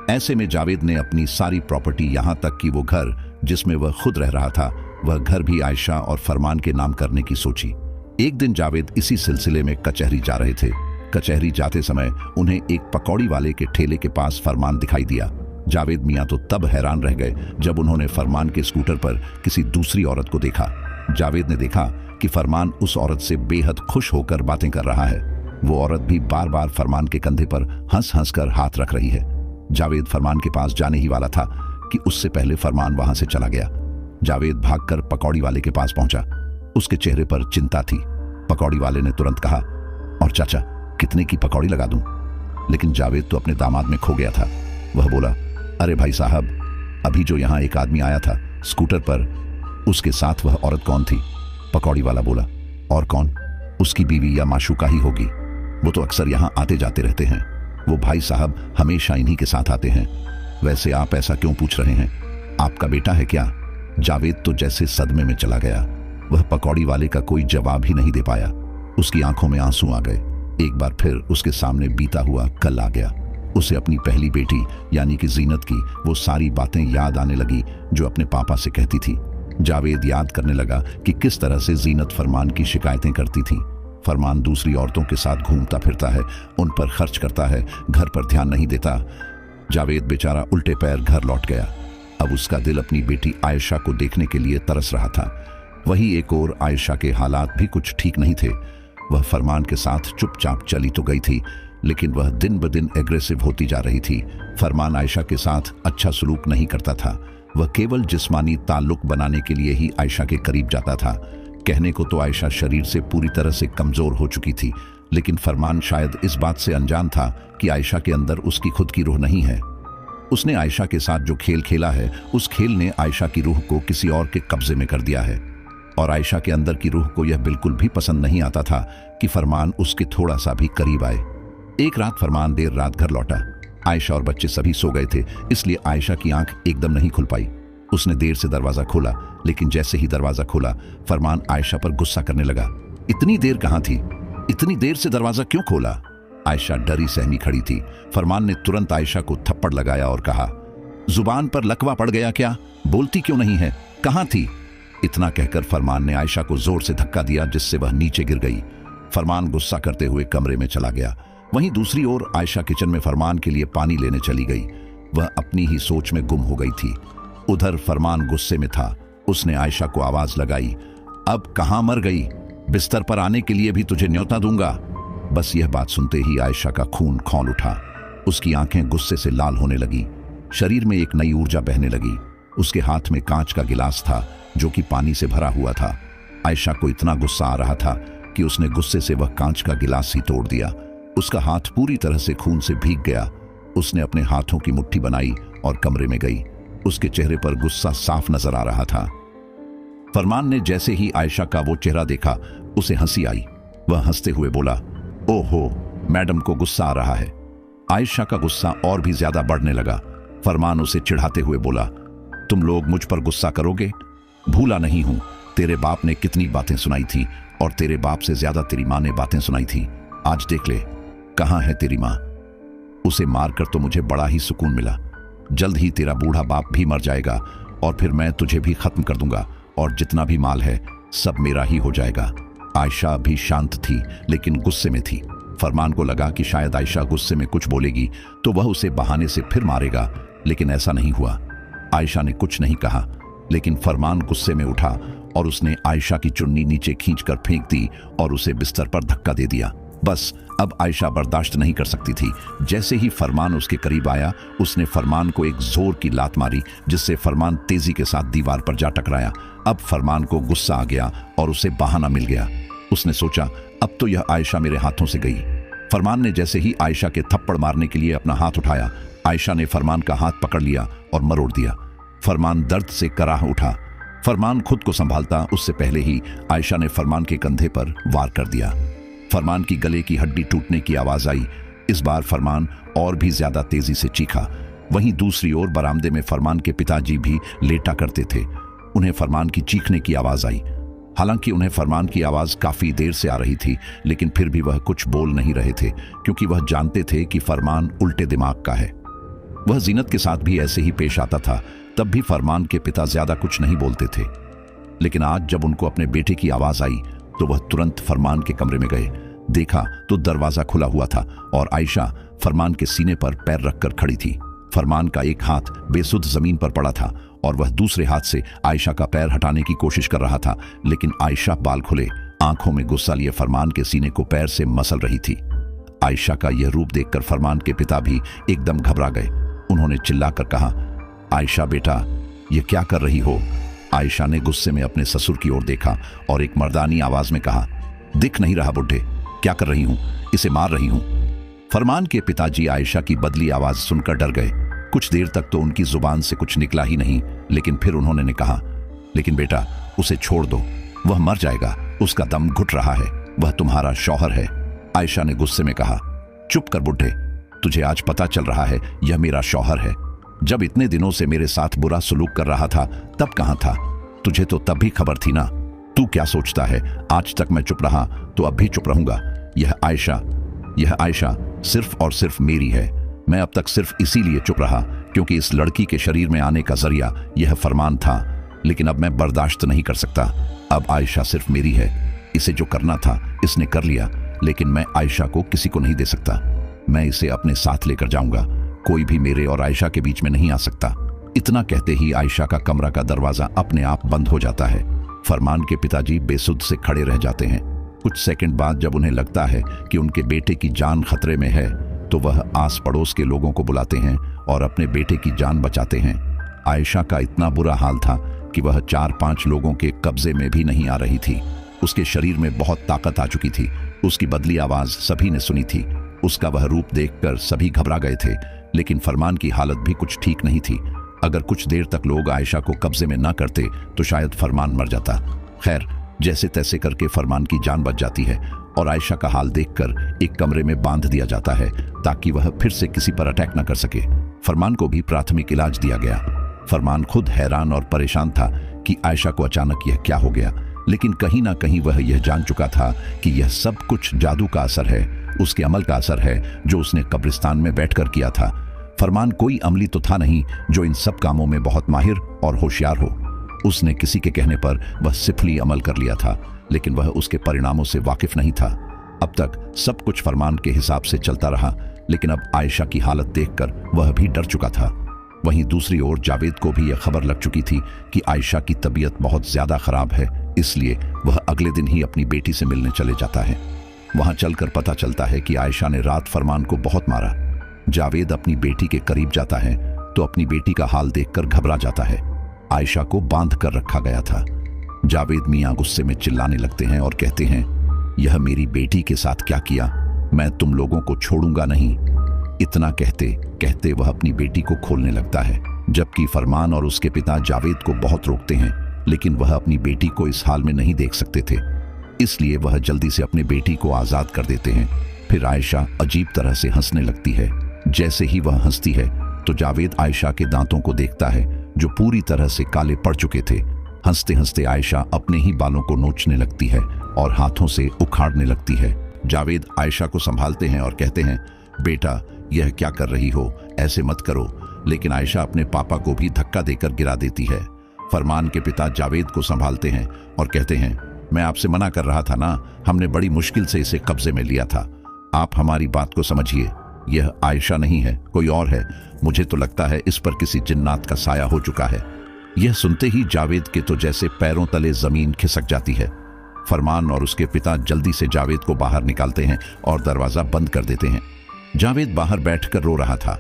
ऐसे में जावेद ने अपनी सारी प्रॉपर्टी, यहां तक कि वो घर जिसमें वह खुद रह रहा था, वह घर भी आयशा और फरमान के नाम करने की सोची। एक दिन जावेद इसी सिलसिले में कचहरी जा रहे थे। कचहरी जाते समय उन्हें एक पकौड़ी वाले के ठेले के पास फरमान दिखाई दिया। जावेद मियां तो तब हैरान रह गए जब उन्होंने फरमान के स्कूटर पर किसी दूसरी औरत को देखा। जावेद ने देखा कि फरमान उस औरत से बेहद खुश होकर बातें कर रहा है। वो औरत भी बार बार फरमान के कंधे पर हंस हंस कर हाथ रख रही है। जावेद फरमान के पास जाने ही वाला था कि उससे पहले फरमान वहां से चला गया। जावेद भागकर पकौड़ी वाले के पास पहुंचा। उसके चेहरे पर चिंता थी। पकौड़ी वाले ने तुरंत कहा, और चाचा, कितने की पकौड़ी लगा दूं? लेकिन जावेद तो अपने दामाद में खो गया था। वह बोला, अरे भाई साहब, अभी जो यहां एक आदमी आया था स्कूटर पर, उसके साथ वह औरत कौन थी? पकौड़ी वाला बोला, और कौन? उसकी बीवी या माशूका ही होगी। वो तो अक्सर यहां आते जाते रहते हैं। वो भाई साहब हमेशा इन्हीं के साथ आते हैं। वैसे आप ऐसा क्यों पूछ रहे हैं? आपका बेटा है क्या? जावेद तो जैसे सदमे में चला गया। वह पकौड़ी वाले का कोई जवाब ही नहीं दे पाया। उसकी आंखों में आंसू आ गए। एक बार फिर उसके सामने बीता हुआ कल आ गया। उसे अपनी पहली बेटी यानी कि जीनत की वो सारी बातें याद आने लगी जो अपने पापा से कहती थी। जावेद याद करने लगा कि किस तरह से जीनत फरमान की शिकायतें करती थी। फरमान दूसरी औरतों के साथ घूमता फिरता है, उन पर खर्च करता है, घर पर ध्यान नहीं देता। जावेद बेचारा उल्टे पैर घर लौट गया। अब उसका दिल अपनी बेटी आयशा को देखने के लिए तरस रहा था। वही एक और आयशा के हालात भी कुछ ठीक नहीं थे। वह फरमान के साथ चुपचाप चली तो गई थी, लेकिन वह दिन ब दिन एग्रेसिव होती जा रही थी। फरमान आयशा के साथ अच्छा सलूक नहीं करता था। वह केवल जिस्मानी ताल्लुक बनाने के लिए ही आयशा के करीब जाता था। कहने को तो आयशा शरीर से पूरी तरह से कमजोर हो चुकी थी, लेकिन फरमान शायद इस बात से अनजान था कि आयशा के अंदर उसकी खुद की रूह नहीं है। उसने आयशा के साथ जो खेल खेला है, उस खेल ने आयशा की रूह को किसी और के कब्जे में कर दिया है। और आयशा के अंदर की रूह को यह बिल्कुल भी पसंद नहीं आता था कि फरमान उसके थोड़ा सा भी करीब आए। एक रात फरमान देर रात घर लौटा। आयशा और बच्चे सभी सो गए थे, इसलिए आयशा की आंख एकदम नहीं खुल पाई। उसने देर से दरवाजा खोला, लेकिन जैसे ही दरवाजा खोला फरमान आयशा पर गुस्सा करने लगा। इतनी देर कहाँ थी? इतनी देर से दरवाजा क्यों खोला? आयशा डरी सहमी खड़ी थी। फरमान ने तुरंत आयशा को थप्पड़ लगाया और कहा, जुबान पर लकवा पड़ गया क्या? बोलती क्यों नहीं है? कहाँ थी? इतना कहकर फरमान ने आयशा को जोर से धक्का दिया, जिससे वह नीचे गिर गई। फरमान गुस्सा करते हुए कमरे में चला गया। वहीं दूसरी ओर आयशा किचन में फरमान के लिए पानी लेने चली गई। वह अपनी ही सोच में गुम हो गई थी। उधर फरमान गुस्से में था। उसने आयशा को आवाज लगाई, अब कहां मर गई? बिस्तर पर आने के लिए भी तुझे न्योता दूंगा। बस यह बात सुनते ही आयशा का खून खौल उठा। उसकी आंखें गुस्से से लाल होने लगी। शरीर में एक नई ऊर्जा बहने लगी। उसके हाथ में कांच का गिलास था जो कि पानी से भरा हुआ था। आयशा को इतना गुस्सा आ रहा था कि उसने गुस्से से वह कांच का गिलास ही तोड़ दिया। उसका हाथ पूरी तरह से खून से भीग गया। उसने अपने हाथों की मुट्ठी बनाई और कमरे में गई। उसके चेहरे पर गुस्सा साफ नजर आ रहा था। फरमान ने जैसे ही आयशा का वो चेहरा देखा, उसे हंसी आई। वह हंसते हुए बोला, ओहो, मैडम को गुस्सा आ रहा है। आयशा का गुस्सा और भी ज्यादा बढ़ने लगा। फरमान उसे चिढ़ाते हुए बोला, तुम लोग मुझ पर गुस्सा करोगे? भूला नहीं हूं तेरे बाप ने कितनी बातें सुनाई थी, और तेरे बाप से ज्यादा तेरी मां ने बातें सुनाई थी। आज देख ले, कहां है तेरी मां? उसे मारकर तो मुझे बड़ा ही सुकून मिला। जल्द ही तेरा बूढ़ा बाप भी मर जाएगा और फिर मैं तुझे भी खत्म कर दूंगा, और जितना भी माल है सब मेरा ही हो जाएगा। आयशा भी शांत थी, लेकिन गुस्से में थी। फरमान को लगा कि शायद आयशा गुस्से में कुछ बोलेगी तो वह उसे बहाने से फिर मारेगा, लेकिन ऐसा नहीं हुआ। आयशा ने कुछ नहीं कहा, लेकिन फरमान गुस्से में उठा और उसने आयशा की चुन्नी नीचे खींचकर फेंक दी और उसे बिस्तर पर धक्का दे दिया। बस अब आयशा बर्दाश्त नहीं कर सकती थी। जैसे ही फरमान उसके करीब आया, उसने फरमान को एक जोर की लात मारी, जिससे फरमान तेजी के साथ दीवार पर जा टकराया। अब फरमान को गुस्सा आ गया और उसे बहाना मिल गया। उसने सोचा, अब तो यह आयशा मेरे हाथों से गई। फरमान ने जैसे ही आयशा के थप्पड़ मारने के लिए अपना हाथ उठाया, आयशा ने फरमान का हाथ पकड़ लिया और मरोड़ दिया। फरमान दर्द से कराह उठा। फरमान खुद को संभालता उससे पहले ही आयशा ने फरमान के कंधे पर वार कर दिया। फरमान की गले की हड्डी टूटने की आवाज आई। इस बार फरमान और भी ज्यादा तेजी से चीखा। वहीं दूसरी ओर बरामदे में फरमान के पिताजी भी लेटा करते थे। उन्हें फरमान की चीखने की आवाज आई। हालांकि उन्हें फरमान की आवाज काफी देर से आ रही थी, लेकिन फिर भी वह कुछ बोल नहीं रहे थे, क्योंकि वह जानते थे कि फरमान उल्टे दिमाग का है। वह जीनत के साथ भी ऐसे ही पेश आता था। तब भी फरमान के पिता ज्यादा कुछ नहीं बोलते थे, लेकिन आज जब उनको अपने बेटे की आवाज आई तो वह तुरंत फरमान के कमरे में गए। देखा तो दरवाजा खुला हुआ था और आयशा फरमान के सीने पर पैर रखकर खड़ी थी। फरमान का एक हाथ बेसुध जमीन पर पड़ा था और वह दूसरे हाथ से आयशा का पैर हटाने की कोशिश कर रहा था, लेकिन आयशा बाल खुले आंखों में गुस्सा लिए फरमान के सीने को पैर से मसल रही थी। आयशा का यह रूप देखकर फरमान के पिता भी एकदम घबरा गए। उन्होंने चिल्लाकर कहा, आयशा बेटा, ये क्या कर रही हो? आयशा ने गुस्से में अपने ससुर की ओर देखा और एक मर्दानी आवाज में कहा, दिख नहीं रहा बुड्ढे, क्या कर रही हूं? इसे मार रही हूं। फरमान के पिताजी आयशा की बदली आवाज सुनकर डर गए। कुछ देर तक तो उनकी जुबान से कुछ निकला ही नहीं, लेकिन फिर उन्होंने कहा, लेकिन बेटा, उसे छोड़ दो, वह मर जाएगा, उसका दम घुट रहा है, वह तुम्हारा शौहर है। आयशा ने गुस्से में कहा, चुप कर बुड्ढे, तुझे आज पता चल रहा है यह मेरा शौहर है। जब इतने दिनों से मेरे साथ बुरा सलूक कर रहा था तब कहां था? तुझे तो तब भी खबर थी ना। तू क्या सोचता है आज तक मैं चुप रहा तो अब भी चुप रहूंगा? यह आयशा सिर्फ और सिर्फ मेरी है। मैं अब तक सिर्फ इसीलिए चुप रहा क्योंकि इस लड़की के शरीर में आने का जरिया यह फरमान था, लेकिन अब मैं बर्दाश्त नहीं कर सकता। अब आयशा सिर्फ मेरी है। इसे जो करना था इसने कर लिया, लेकिन मैं आयशा को किसी को नहीं दे सकता। मैं इसे अपने साथ लेकर जाऊंगा। कोई भी मेरे और आयशा के बीच में नहीं आ सकता। इतना कहते ही आयशा का कमरा का दरवाजा अपने आप बंद हो जाता है। फरमान के पिताजी बेसुध से खड़े रह जाते हैं। कुछ सेकंड बाद जब उन्हें लगता है कि उनके बेटे की जान खतरे में है, तो वह आस पड़ोस के लोगों को बुलाते हैं और अपने बेटे की जान बचाते हैं। आयशा का इतना बुरा हाल था कि वह 4-5 लोगों के कब्जे में भी नहीं आ रही थी। उसके शरीर में बहुत ताकत आ चुकी थी। उसकी बदली आवाज सभी ने सुनी थी। उसका वह रूप देखकर सभी घबरा गए थे, लेकिन फरमान की हालत भी कुछ ठीक नहीं थी। अगर कुछ देर तक लोग आयशा को कब्जे में न करते तो शायद फरमान मर जाता। खैर, जैसे तैसे करके फरमान की जान बच जाती है और आयशा का हाल देखकर एक कमरे में बांध दिया जाता है ताकि वह फिर से किसी पर अटैक न कर सके। फरमान को भी प्राथमिक इलाज दिया गया। फरमान खुद हैरान और परेशान था कि आयशा को अचानक यह क्या हो गया, लेकिन कहीं ना कहीं वह यह जान चुका था कि यह सब कुछ जादू का असर है, उसके अमल का असर है जो उसने कब्रिस्तान में बैठकर किया था। फरमान कोई अमली तो था नहीं जो इन सब कामों में बहुत माहिर और होशियार हो। उसने किसी के कहने पर वह सिफली अमल कर लिया था, लेकिन वह उसके परिणामों से वाकिफ नहीं था। अब तक सब कुछ फरमान के हिसाब से चलता रहा, लेकिन अब आयशा की हालत देखकर वह भी डर चुका था। वहीं दूसरी ओर जावेद को भी यह खबर लग चुकी थी कि आयशा की तबीयत बहुत ज्यादा खराब है, इसलिए वह अगले दिन ही अपनी बेटी से मिलने चले जाता है। वहां चलकर पता चलता है कि आयशा ने रात फरमान को बहुत मारा। जावेद अपनी बेटी के करीब जाता है तो अपनी बेटी का हाल देखकर घबरा जाता है। आयशा को बांध कर रखा गया था। जावेद मियां गुस्से में चिल्लाने लगते हैं और कहते हैं, यह मेरी बेटी के साथ क्या किया, मैं तुम लोगों को छोड़ूंगा नहीं। इतना कहते कहते वह अपनी बेटी को खोलने लगता है, जबकि फरमान और उसके पिता जावेद को बहुत रोकते हैं, लेकिन वह अपनी बेटी को इस हाल में नहीं देख सकते थे, इसलिए वह जल्दी से अपनी बेटी को आजाद कर देते हैं। फिर आयशा अजीब तरह से हंसने लगती है। जैसे ही वह हंसती है तो जावेद आयशा के दांतों को देखता है जो पूरी तरह से काले पड़ चुके थे। हंसते हंसते आयशा अपने ही बालों को नोचने लगती है और हाथों से उखाड़ने लगती है। जावेद आयशा को संभालते हैं और कहते हैं, बेटा यह क्या कर रही हो, ऐसे मत करो। लेकिन आयशा अपने पापा को भी धक्का देकर गिरा देती है। फरमान के पिता जावेद को संभालते हैं और कहते हैं, मैं आपसे मना कर रहा था ना, हमने बड़ी मुश्किल से इसे कब्जे में लिया था। आप हमारी बात को समझिए, यह आयशा नहीं है, कोई और है। मुझे तो लगता है इस पर किसी जिन्नात का साया हो चुका है। यह सुनते ही जावेद के तो जैसे पैरों तले जमीन खिसक जाती है। फरमान और उसके पिता जल्दी से जावेद को बाहर निकालते हैं और दरवाजा बंद कर देते हैं। जावेद बाहर बैठकर रो रहा था।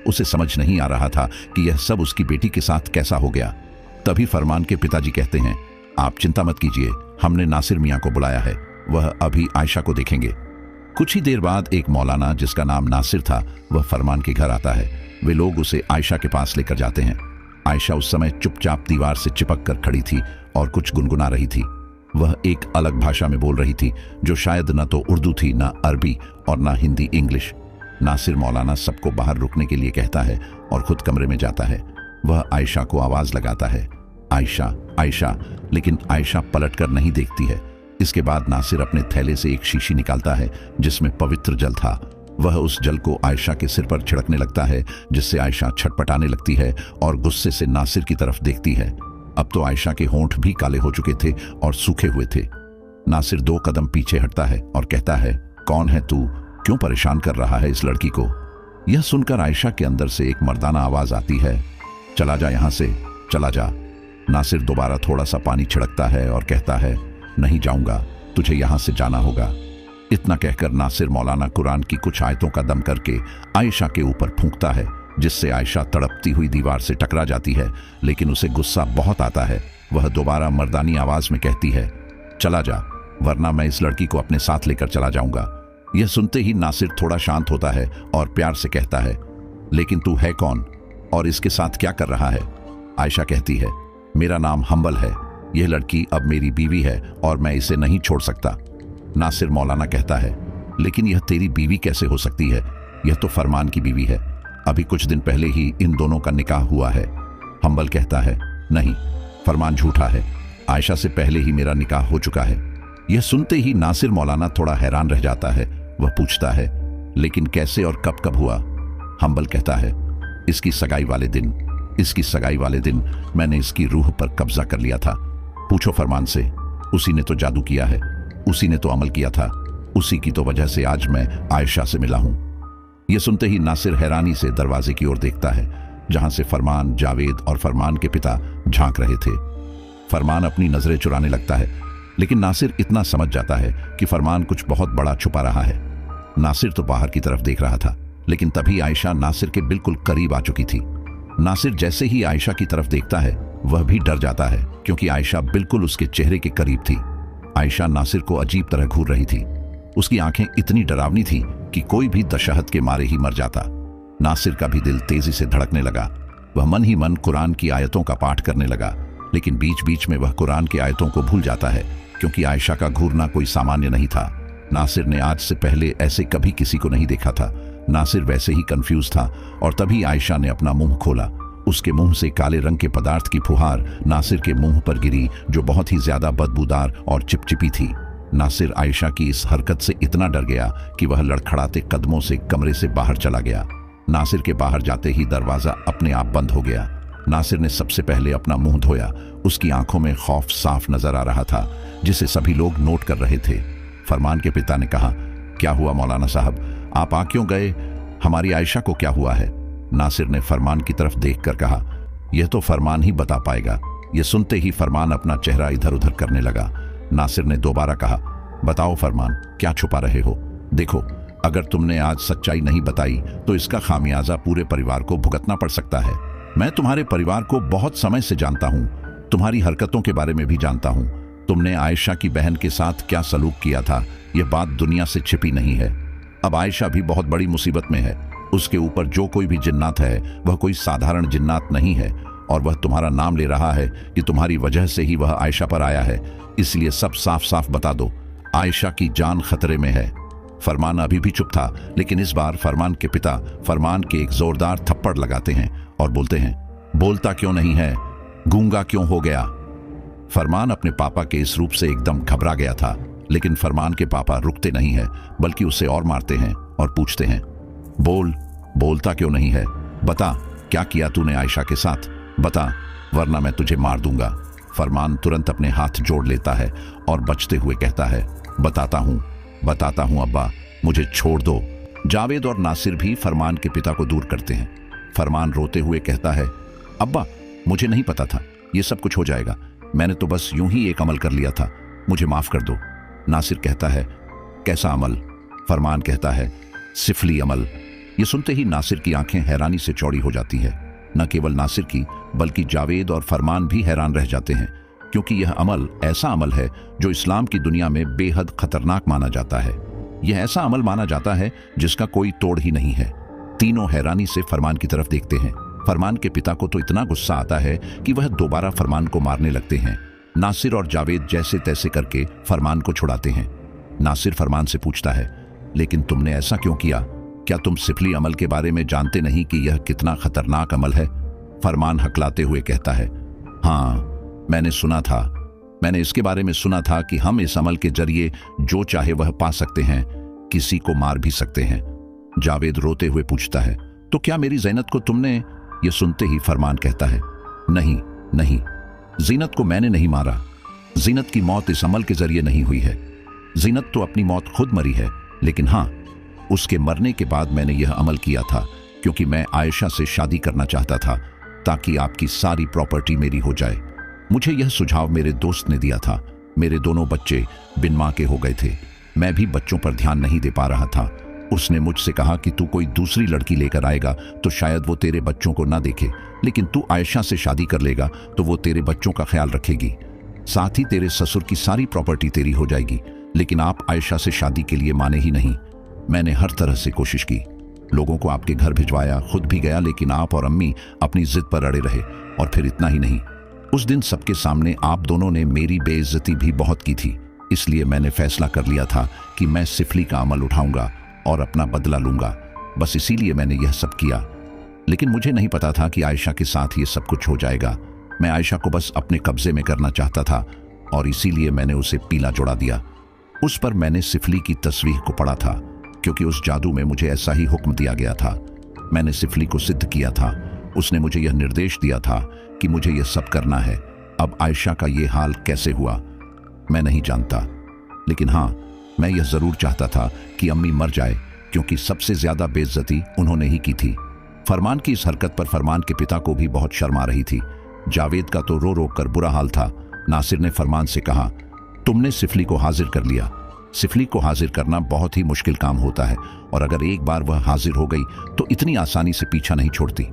उसे समझ नहीं आ रहा था कि यह सब उसकी बेटी के साथ कैसा हो गया। तभी फरमान के पिताजी कहते हैं, आप चिंता मत कीजिए, हमने नासिर मियां को बुलाया है, वह अभी आयशा को देखेंगे। कुछ ही देर बाद एक मौलाना जिसका नाम नासिर था वह फरमान के घर आता है। वे लोग उसे आयशा के पास लेकर जाते हैं। आयशा उस समय चुपचाप दीवार से चिपक कर खड़ी थी और कुछ गुनगुना रही थी। वह एक अलग भाषा में बोल रही थी जो शायद न तो उर्दू थी, न अरबी और न हिंदी इंग्लिश। नासिर मौलाना सबको बाहर रुकने के लिए कहता है और खुद कमरे में जाता है। वह आयशा को आवाज लगाता है, आयशा आयशा, लेकिन आयशा पलटकर नहीं देखती है। इसके बाद नासिर अपने थैले से एक शीशी निकालता है जिसमें पवित्र जल था। वह उस जल को आयशा के सिर पर छिड़कने लगता है, जिससे आयशा छटपटाने लगती है और गुस्से से नासिर की तरफ देखती है। अब तो आयशा के होंठ भी काले हो चुके थे और सूखे हुए थे। नासिर 2 कदम पीछे हटता है और कहता है, कौन है तू, क्यों परेशान कर रहा है इस लड़की को। यह सुनकर आयशा के अंदर से एक मर्दाना आवाज आती है, चला जा यहां से, चला जा। नासिर दोबारा थोड़ा सा पानी छिड़कता है और कहता है, नहीं जाऊंगा, तुझे यहां से जाना होगा। इतना कहकर नासिर मौलाना कुरान की कुछ आयतों का दम करके आयशा के ऊपर फूंकता है, जिससे आयशा तड़पती हुई दीवार से टकरा जाती है, लेकिन उसे गुस्सा बहुत आता है। वह दोबारा मर्दानी आवाज में कहती है, चला जा, वरना मैं इस लड़की को अपने साथ लेकर चला जाऊंगा। यह सुनते ही नासिर थोड़ा शांत होता है और प्यार से कहता है, लेकिन तू है कौन और इसके साथ क्या कर रहा है। आयशा कहती है, मेरा नाम हम्बल है, यह लड़की अब मेरी बीवी है और मैं इसे नहीं छोड़ सकता। नासिर मौलाना कहता है, लेकिन यह तेरी बीवी कैसे हो सकती है, यह तो फरमान की बीवी है, अभी कुछ दिन पहले ही इन दोनों का निकाह हुआ है। हम्बल कहता है, नहीं, फरमान झूठा है, आयशा से पहले ही मेरा निकाह हो चुका है। यह सुनते ही नासिर मौलाना थोड़ा हैरान रह जाता है। वह पूछता है, लेकिन कैसे और कब कब हुआ। हम्बल कहता है, इसकी सगाई वाले दिन मैंने इसकी रूह पर कब्जा कर लिया था। पूछो फरमान से, उसी ने तो जादू किया है, उसी ने तो अमल किया था, उसी की तो वजह से आज मैं आयशा से मिला हूं। यह सुनते ही नासिर हैरानी से दरवाजे की ओर देखता है, जहां से फरमान, जावेद और फरमान के पिता झांक रहे थे। फरमान अपनी नजरें चुराने लगता है, लेकिन नासिर इतना समझ जाता है कि फरमान कुछ बहुत बड़ा छुपा रहा है। नासिर तो बाहर की तरफ देख रहा था, लेकिन तभी आयशा नासिर के बिल्कुल करीब आ चुकी थी। नासिर जैसे ही आयशा की तरफ देखता है, वह भी डर जाता है क्योंकि आयशा बिल्कुल उसके चेहरे के करीब थी। आयशा नासिर को अजीब तरह घूर रही थी। उसकी आंखें इतनी डरावनी थीं कि कोई भी दशहत के मारे ही मर जाता। नासिर का भी दिल तेजी से धड़कने लगा। वह मन ही मन कुरान की आयतों का पाठ करने लगा, लेकिन बीच बीच में वह कुरान की आयतों को भूल जाता है क्योंकि आयशा का घूरना कोई सामान्य नहीं था। नासिर ने आज से पहले ऐसे कभी किसी को नहीं देखा था। नासिर वैसे ही कंफ्यूज था और तभी आयशा ने अपना मुंह खोला। उसके मुंह से काले रंग के पदार्थ की फुहार नासिर के मुंह पर गिरी, जो बहुत ही ज्यादा बदबूदार और चिपचिपी थी। नासिर आयशा की इस हरकत से इतना डर गया कि वह लड़खड़ाते कदमों से कमरे से बाहर चला गया। नासिर के बाहर जाते ही दरवाजा अपने आप बंद हो गया। नासिर ने सबसे पहले अपना मुंह धोया। उसकी आंखों में खौफ साफ नजर आ रहा था, जिसे सभी लोग नोट कर रहे थे। फरमान के पिता ने कहा, क्या हुआ मौलाना साहब, आप आ क्यों गए? हमारी आयशा को क्या हुआ है? नासिर ने फरमान की तरफ देखकर कहा, यह तो फरमान ही बता पाएगा। यह सुनते ही फरमान अपना चेहरा इधर उधर करने लगा। नासिर ने दोबारा कहा, बताओ फरमान, क्या छुपा रहे हो? देखो, अगर तुमने आज सच्चाई नहीं बताई तो इसका खामियाजा पूरे परिवार को भुगतना पड़ सकता है। मैं तुम्हारे परिवार को बहुत समय से जानता हूँ, तुम्हारी हरकतों के बारे में भी जानता हूँ। तुमने आयशा की बहन के साथ क्या सलूक किया था, यह बात दुनिया से छिपी नहीं है। अब आयशा भी बहुत बड़ी मुसीबत में है। उसके ऊपर जो कोई भी जिन्नात है वह कोई साधारण जिन्नात नहीं है, और वह तुम्हारा नाम ले रहा है कि तुम्हारी वजह से ही वह आयशा पर आया है। इसलिए सब साफ साफ बता दो, आयशा की जान खतरे में है। फरमान अभी भी चुप था, लेकिन इस बार फरमान के पिता फरमान के एक जोरदार थप्पड़ लगाते हैं और बोलते हैं, बोलता क्यों नहीं है? गूंगा क्यों हो गया? फरमान अपने पापा के इस रूप से एकदम घबरा गया था, लेकिन फरमान के पापा रुकते नहीं हैं, बल्कि उसे और मारते हैं और पूछते हैं, बोलता क्यों नहीं है? बता, क्या किया तूने आयशा के साथ? बता, वरना मैं तुझे मार दूंगा। फरमान तुरंत अपने हाथ जोड़ लेता है और बचते हुए कहता है, बताता हूं अब्बा, मुझे छोड़ दो। जावेद और नासिर भी फरमान के पिता को दूर करते हैं। फरमान रोते हुए कहता है, अब्बा, मुझे नहीं पता था ये सब कुछ हो जाएगा। मैंने तो बस यूं ही एक अमल कर लिया था, मुझे माफ कर दो। नासिर कहता है, कैसा अमल? फरमान कहता है, सिफली अमल। ये सुनते ही नासिर की आंखें हैरानी से चौड़ी हो जाती है। न केवल नासिर की, बल्कि जावेद और फरमान भी हैरान रह जाते हैं, क्योंकि यह अमल ऐसा अमल है जो इस्लाम की दुनिया में बेहद खतरनाक माना जाता है। यह ऐसा अमल माना जाता है जिसका कोई तोड़ ही नहीं है। तीनों हैरानी से फरमान की तरफ देखते हैं। फरमान के पिता को तो इतना गुस्सा आता है कि वह दोबारा फरमान को मारने लगते हैं। नासिर और जावेद जैसे तैसे करके फरमान को छुड़ाते हैं। नासिर फरमान से पूछता है, लेकिन तुमने ऐसा क्यों किया? क्या तुम सिफली अमल के बारे में जानते नहीं कि यह कितना खतरनाक अमल है? फरमान हकलाते हुए कहता है, हाँ, मैंने इसके बारे में सुना था कि हम इस अमल के जरिए जो चाहे वह पा सकते हैं, किसी को मार भी सकते हैं। जावेद रोते हुए पूछता है, तो क्या मेरी ज़ैनत को तुमने? यह सुनते ही फरमान कहता है, नहीं, ज़ीनत को मैंने नहीं मारा। ज़ीनत की मौत इस अमल के जरिए नहीं हुई है। ज़ीनत तो अपनी मौत खुद मरी है, लेकिन हाँ, उसके मरने के बाद मैंने यह अमल किया था क्योंकि मैं आयशा से शादी करना चाहता था ताकि आपकी सारी प्रॉपर्टी मेरी हो जाए। मुझे यह सुझाव मेरे दोस्त ने दिया था। मेरे दोनों बच्चे बिन मां के हो गए थे। मैं भी बच्चों पर ध्यान नहीं दे पा रहा था। उसने मुझसे कहा कि तू कोई दूसरी लड़की लेकर आएगा तो शायद वो तेरे बच्चों को ना देखे, लेकिन तू आयशा से शादी कर लेगा तो वो तेरे बच्चों का ख्याल रखेगी। साथ ही तेरे ससुर की सारी प्रॉपर्टी तेरी हो जाएगी। लेकिन आप आयशा से शादी के लिए माने ही नहीं। मैंने हर तरह से कोशिश की, लोगों को आपके घर भिजवाया, खुद भी गया, लेकिन आप और अम्मी अपनी जिद पर अड़े रहे। और फिर इतना ही नहीं, उस दिन सबके सामने आप दोनों ने मेरी बेइज्जती भी बहुत की थी। इसलिए मैंने फैसला कर लिया था कि मैं सिफली का अमल उठाऊंगा और अपना बदला लूंगा। बस इसीलिए मैंने यह सब किया। लेकिन मुझे नहीं पता था कि आयशा के साथ ये सब कुछ हो जाएगा। मैं आयशा को बस अपने कब्जे में करना चाहता था और इसीलिए मैंने उसे पीला जोड़ा दिया। उस पर मैंने सिफली की तस्वीर को पढ़ा था, क्योंकि उस जादू में मुझे ऐसा ही हुक्म दिया गया था। मैंने सिफली को सिद्ध किया था। उसने मुझे यह निर्देश दिया था कि मुझे यह सब करना है। अब आयशा का ये हाल कैसे हुआ मैं नहीं जानता, लेकिन हाँ, मैं यह जरूर चाहता था कि अम्मी मर जाए, क्योंकि सबसे ज्यादा बेइज्जती उन्होंने ही की थी। फरमान की इस हरकत पर फरमान के पिता को भी बहुत शर्म आ रही थी। जावेद का तो रो रो कर बुरा हाल था। नासिर ने फरमान से कहा, तुमने सिफली को हाजिर कर लिया। सिफली को हाजिर करना बहुत ही मुश्किल काम होता है, और अगर एक बार वह हाजिर हो गई तो इतनी आसानी से पीछा नहीं छोड़ती।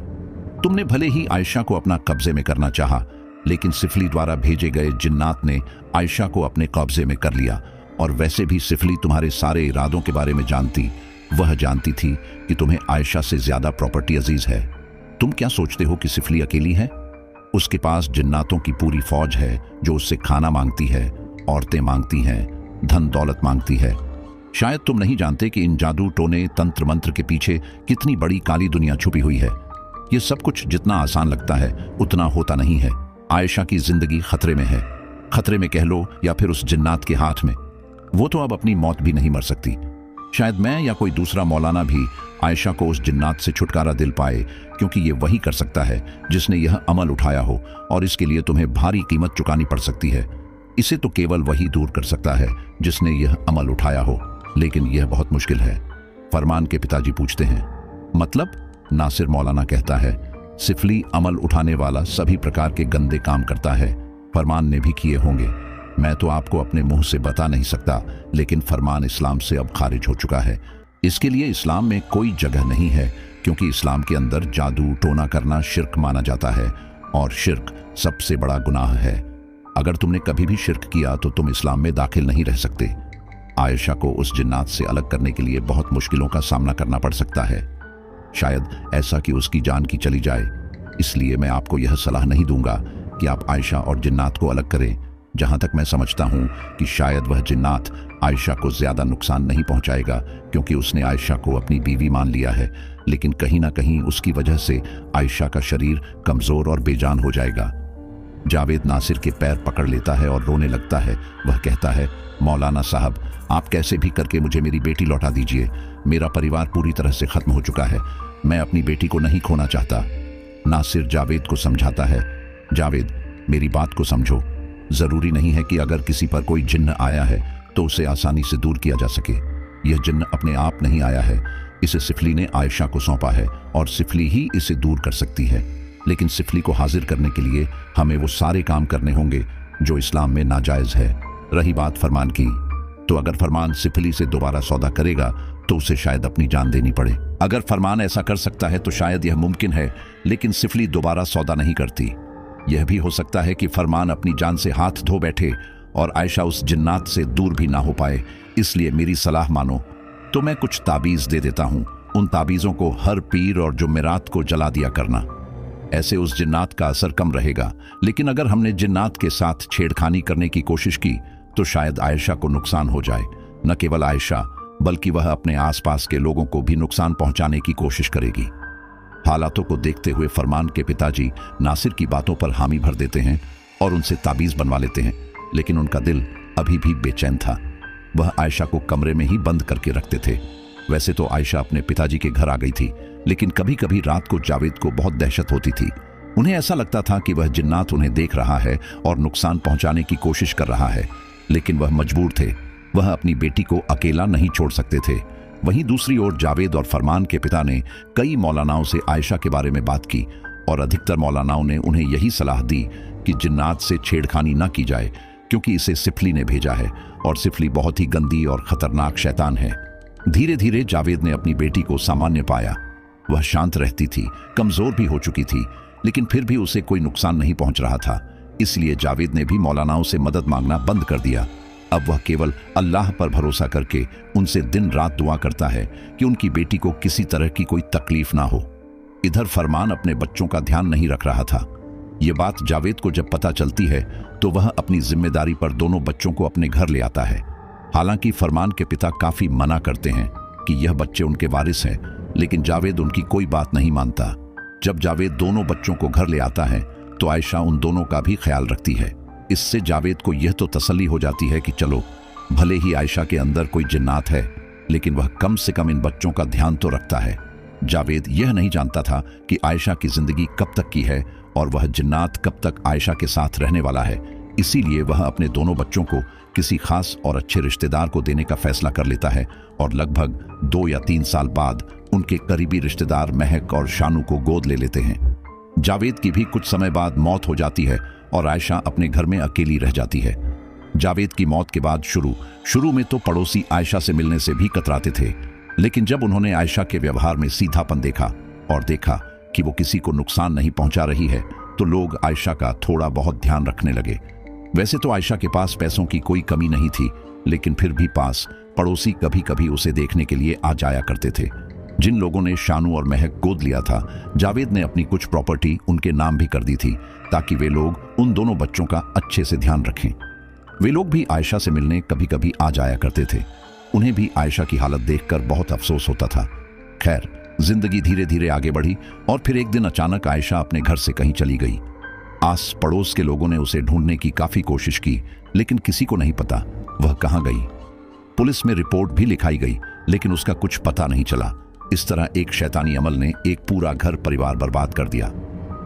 तुमने भले ही आयशा को अपना कब्जे में करना चाहा, लेकिन सिफली द्वारा भेजे गए जिन्नात ने आयशा को अपने कब्जे में कर लिया। और वैसे भी सिफली तुम्हारे सारे इरादों के बारे में जानती। वह जानती थी कि तुम्हें आयशा से ज्यादा प्रॉपर्टी अजीज है। तुम क्या सोचते हो कि सिफली अकेली है? उसके पास जिन्नातों की पूरी फौज है जो उससे खाना मांगती है, औरतें मांगती हैं, धन दौलत मांगती है। शायद तुम नहीं जानते कि इन जादू टोने तंत्र मंत्र के पीछे कितनी बड़ी काली दुनिया छुपी हुई है। ये सब कुछ जितना आसान लगता है उतना होता नहीं है। आयशा की जिंदगी खतरे में है। खतरे में कह लो या फिर उस जिन्नात के हाथ में। वो तो अब अपनी मौत भी नहीं मर सकती। शायद मैं या कोई दूसरा मौलाना भी आयशा को उस जिन्नात से छुटकारा दिल पाए, क्योंकि ये वही कर सकता है जिसने यह अमल उठाया हो, और इसके लिए तुम्हें भारी कीमत चुकानी पड़ सकती है। इसे तो केवल वही दूर कर सकता है जिसने यह अमल उठाया हो, लेकिन यह बहुत मुश्किल है। फरमान के पिताजी पूछते हैं, मतलब? नासिर मौलाना कहता है, सिफली अमल उठाने वाला सभी प्रकार के गंदे काम करता है। फरमान ने भी किए होंगे। मैं तो आपको अपने मुंह से बता नहीं सकता, लेकिन फरमान इस्लाम से अब खारिज हो चुका है। इसके लिए इस्लाम में कोई जगह नहीं है, क्योंकि इस्लाम के अंदर जादू टोना करना शिर्क माना जाता है, और शिर्क सबसे बड़ा गुनाह है। अगर तुमने कभी भी शिर्क किया तो तुम इस्लाम में दाखिल नहीं रह सकते। आयशा को उस जिन्नात से अलग करने के लिए बहुत मुश्किलों का सामना करना पड़ सकता है। शायद ऐसा कि उसकी जान की चली जाए। इसलिए मैं आपको यह सलाह नहीं दूंगा कि आप आयशा और जिन्नात को अलग करें। जहां तक मैं समझता हूं कि शायद वह जिन्नात आयशा को ज्यादा नुकसान नहीं पहुंचाएगा, क्योंकि उसने आयशा को अपनी बीवी मान लिया है, लेकिन कहीं ना कहीं उसकी वजह से आयशा का शरीर कमजोर और बेजान हो जाएगा। जावेद नासिर के पैर पकड़ लेता है और रोने लगता है। वह कहता है, मौलाना साहब, आप कैसे भी करके मुझे मेरी बेटी लौटा दीजिए। मेरा परिवार पूरी तरह से खत्म हो चुका है। मैं अपनी बेटी को नहीं खोना चाहता। नासिर जावेद को समझाता है, जावेद, मेरी बात को समझो। जरूरी नहीं है कि अगर किसी पर कोई जिन्न आया है तो उसे आसानी से दूर किया जा सके। यह जिन्न अपने आप नहीं आया है। इसे सिफली ने आयशा को सौंपा है, और सिफली ही इसे दूर कर सकती है। लेकिन सिफली को हाजिर करने के लिए हमें वो सारे काम करने होंगे जो इस्लाम में नाजायज है। रही बात फरमान की, तो अगर फरमान सिफली से दोबारा सौदा करेगा तो उसे शायद अपनी जान देनी पड़े। अगर फरमान ऐसा कर सकता है तो शायद यह मुमकिन है, लेकिन सिफली दोबारा सौदा नहीं करती। यह भी हो सकता है कि फरमान अपनी जान से हाथ धो बैठे और आयशा उस जिन्नात से दूर भी ना हो पाए। इसलिए मेरी सलाह मानो तो मैं कुछ ताबीज दे देता हूं। उन ताबीजों को हर पीर और जुमेरात को जला दिया करना। ऐसे उस जिन्नात का असर कम रहेगा। लेकिन अगर हमने जिन्नात के साथ छेड़खानी करने की कोशिश की तो शायद आयशा को नुकसान हो जाए। न केवल आयशा, बल्कि वह अपने आसपास के लोगों को भी नुकसान पहुंचाने की कोशिश करेगी। हालातों को देखते हुए फरमान के पिताजी नासिर की बातों पर हामी भर देते हैं और उनसे ताबीज बनवा लेते हैं, लेकिन उनका दिल अभी भी बेचैन था। वह आयशा को कमरे में ही बंद करके रखते थे। वैसे तो आयशा अपने पिताजी के घर आ गई थी, लेकिन कभी कभी रात को जावेद को बहुत दहशत होती थी। उन्हें ऐसा लगता था कि वह जिन्नात उन्हें देख रहा है और नुकसान पहुंचाने की कोशिश कर रहा है, लेकिन वह मजबूर थे। वह अपनी बेटी को अकेला नहीं छोड़ सकते थे। वहीं दूसरी ओर जावेद और फरमान के पिता ने कई मौलानाओं से आयशा के बारे में बात की, और अधिकतर मौलानाओं ने उन्हें यही सलाह दी कि जिन्नात से छेड़खानी न की जाए, क्योंकि इसे सिफली ने भेजा है, और सिफली बहुत ही गंदी और खतरनाक शैतान है। धीरे धीरे जावेद ने अपनी बेटी को सामान्य पाया। वह शांत रहती थी, कमजोर भी हो चुकी थी, लेकिन फिर भी उसे कोई नुकसान नहीं पहुंच रहा था। इसलिए जावेद ने भी मौलानाओं से मदद मांगना बंद कर दिया। अब वह केवल अल्लाह पर भरोसा करके उनसे दिन रात दुआ करता है कि उनकी बेटी को किसी तरह की कोई तकलीफ ना हो। इधर फरमान अपने बच्चों का ध्यान नहीं रख रहा था। ये बात जावेद को जब पता चलती है तो वह अपनी जिम्मेदारी पर दोनों बच्चों को अपने घर ले आता है। हालांकि फरमान के पिता काफी मना करते हैं कि यह बच्चे उनके वारिस हैं, लेकिन जावेद उनकी कोई बात नहीं मानता। जब जावेद दोनों बच्चों को घर ले आता है तो आयशा उन दोनों का भी ख्याल रखती है। इससे जावेद को यह तो तसल्ली हो जाती है कि चलो, भले ही आयशा के अंदर कोई जिन्नात है, लेकिन वह कम से कम इन बच्चों का ध्यान तो रखता है। जावेद यह नहीं जानता था कि आयशा की जिंदगी कब तक की है और वह जिन्नात कब तक आयशा के साथ रहने वाला है। इसीलिए वह अपने दोनों बच्चों को किसी खास और अच्छे रिश्तेदार को देने का फैसला कर लेता है, और लगभग 2 या 3 साल बाद उनके करीबी रिश्तेदार महक और शानू को गोद ले लेते हैं। जावेद की भी कुछ समय बाद मौत हो जाती है और आयशा अपने घर में अकेली रह जाती है। जावेद की मौत के बाद शुरू में तो पड़ोसी आयशा से मिलने से भी कतराते थे, लेकिन जब उन्होंने आयशा के व्यवहार में सीधापन देखा और देखा कि वो किसी को नुकसान नहीं पहुंचा रही है, तो लोग आयशा का थोड़ा बहुत ध्यान रखने लगे। वैसे तो आयशा के पास पैसों की कोई कमी नहीं थी, लेकिन फिर भी पास पड़ोसी कभी कभी उसे देखने के लिए आ जाया करते थे। जिन लोगों ने शानू और महक गोद लिया था, जावेद ने अपनी कुछ प्रॉपर्टी उनके नाम भी कर दी थी, ताकि वे लोग उन दोनों बच्चों का अच्छे से ध्यान रखें। वे लोग भी आयशा से मिलने कभी कभी आ जाया करते थे। उन्हें भी आयशा की हालत देखकर बहुत अफसोस होता था। खैर, जिंदगी धीरे धीरे आगे बढ़ी और फिर एक दिन अचानक आयशा अपने घर से कहीं चली गई। आस पड़ोस के लोगों ने उसे ढूंढने की काफी कोशिश की, लेकिन किसी को नहीं पता वह कहां गई। पुलिस में रिपोर्ट भी लिखाई गई, लेकिन उसका कुछ पता नहीं चला। इस तरह एक शैतानी अमल ने एक पूरा घर परिवार बर्बाद कर दिया।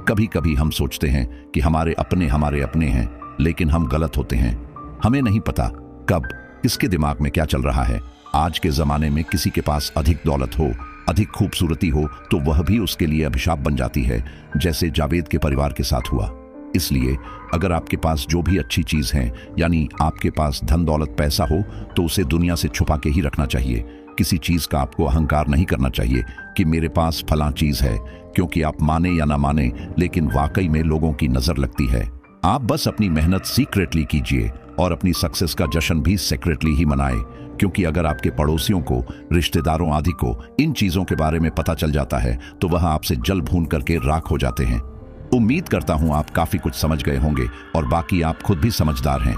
कभी कभी हम सोचते हैं कि हमारे अपने हैं, लेकिन हम गलत होते हैं। हमें नहीं पता कब किसके दिमाग में क्या चल रहा है। आज के जमाने में किसी के पास अधिक दौलत हो, अधिक खूबसूरती हो, तो वह भी उसके लिए अभिशाप बन जाती है, जैसे जावेद के परिवार के साथ हुआ। इसलिए अगर आपके पास जो भी अच्छी चीज है, यानी आपके पास धन दौलत पैसा हो, तो उसे दुनिया से छुपा के ही रखना चाहिए। किसी चीज का आपको अहंकार नहीं करना चाहिए कि मेरे पास फलां चीज है, क्योंकि आप माने या ना माने, लेकिन वाकई में लोगों की नजर लगती है। आप बस अपनी मेहनत सीक्रेटली कीजिए और अपनी सक्सेस का जश्न भी सीक्रेटली ही मनाएं, क्योंकि अगर आपके पड़ोसियों को, रिश्तेदारों आदि को इन चीजों के बारे में पता चल जाता है, तो वह आपसे जल भून करके राख हो जाते हैं। उम्मीद करता हूं आप काफी कुछ समझ गए होंगे और बाकी आप खुद भी समझदार हैं।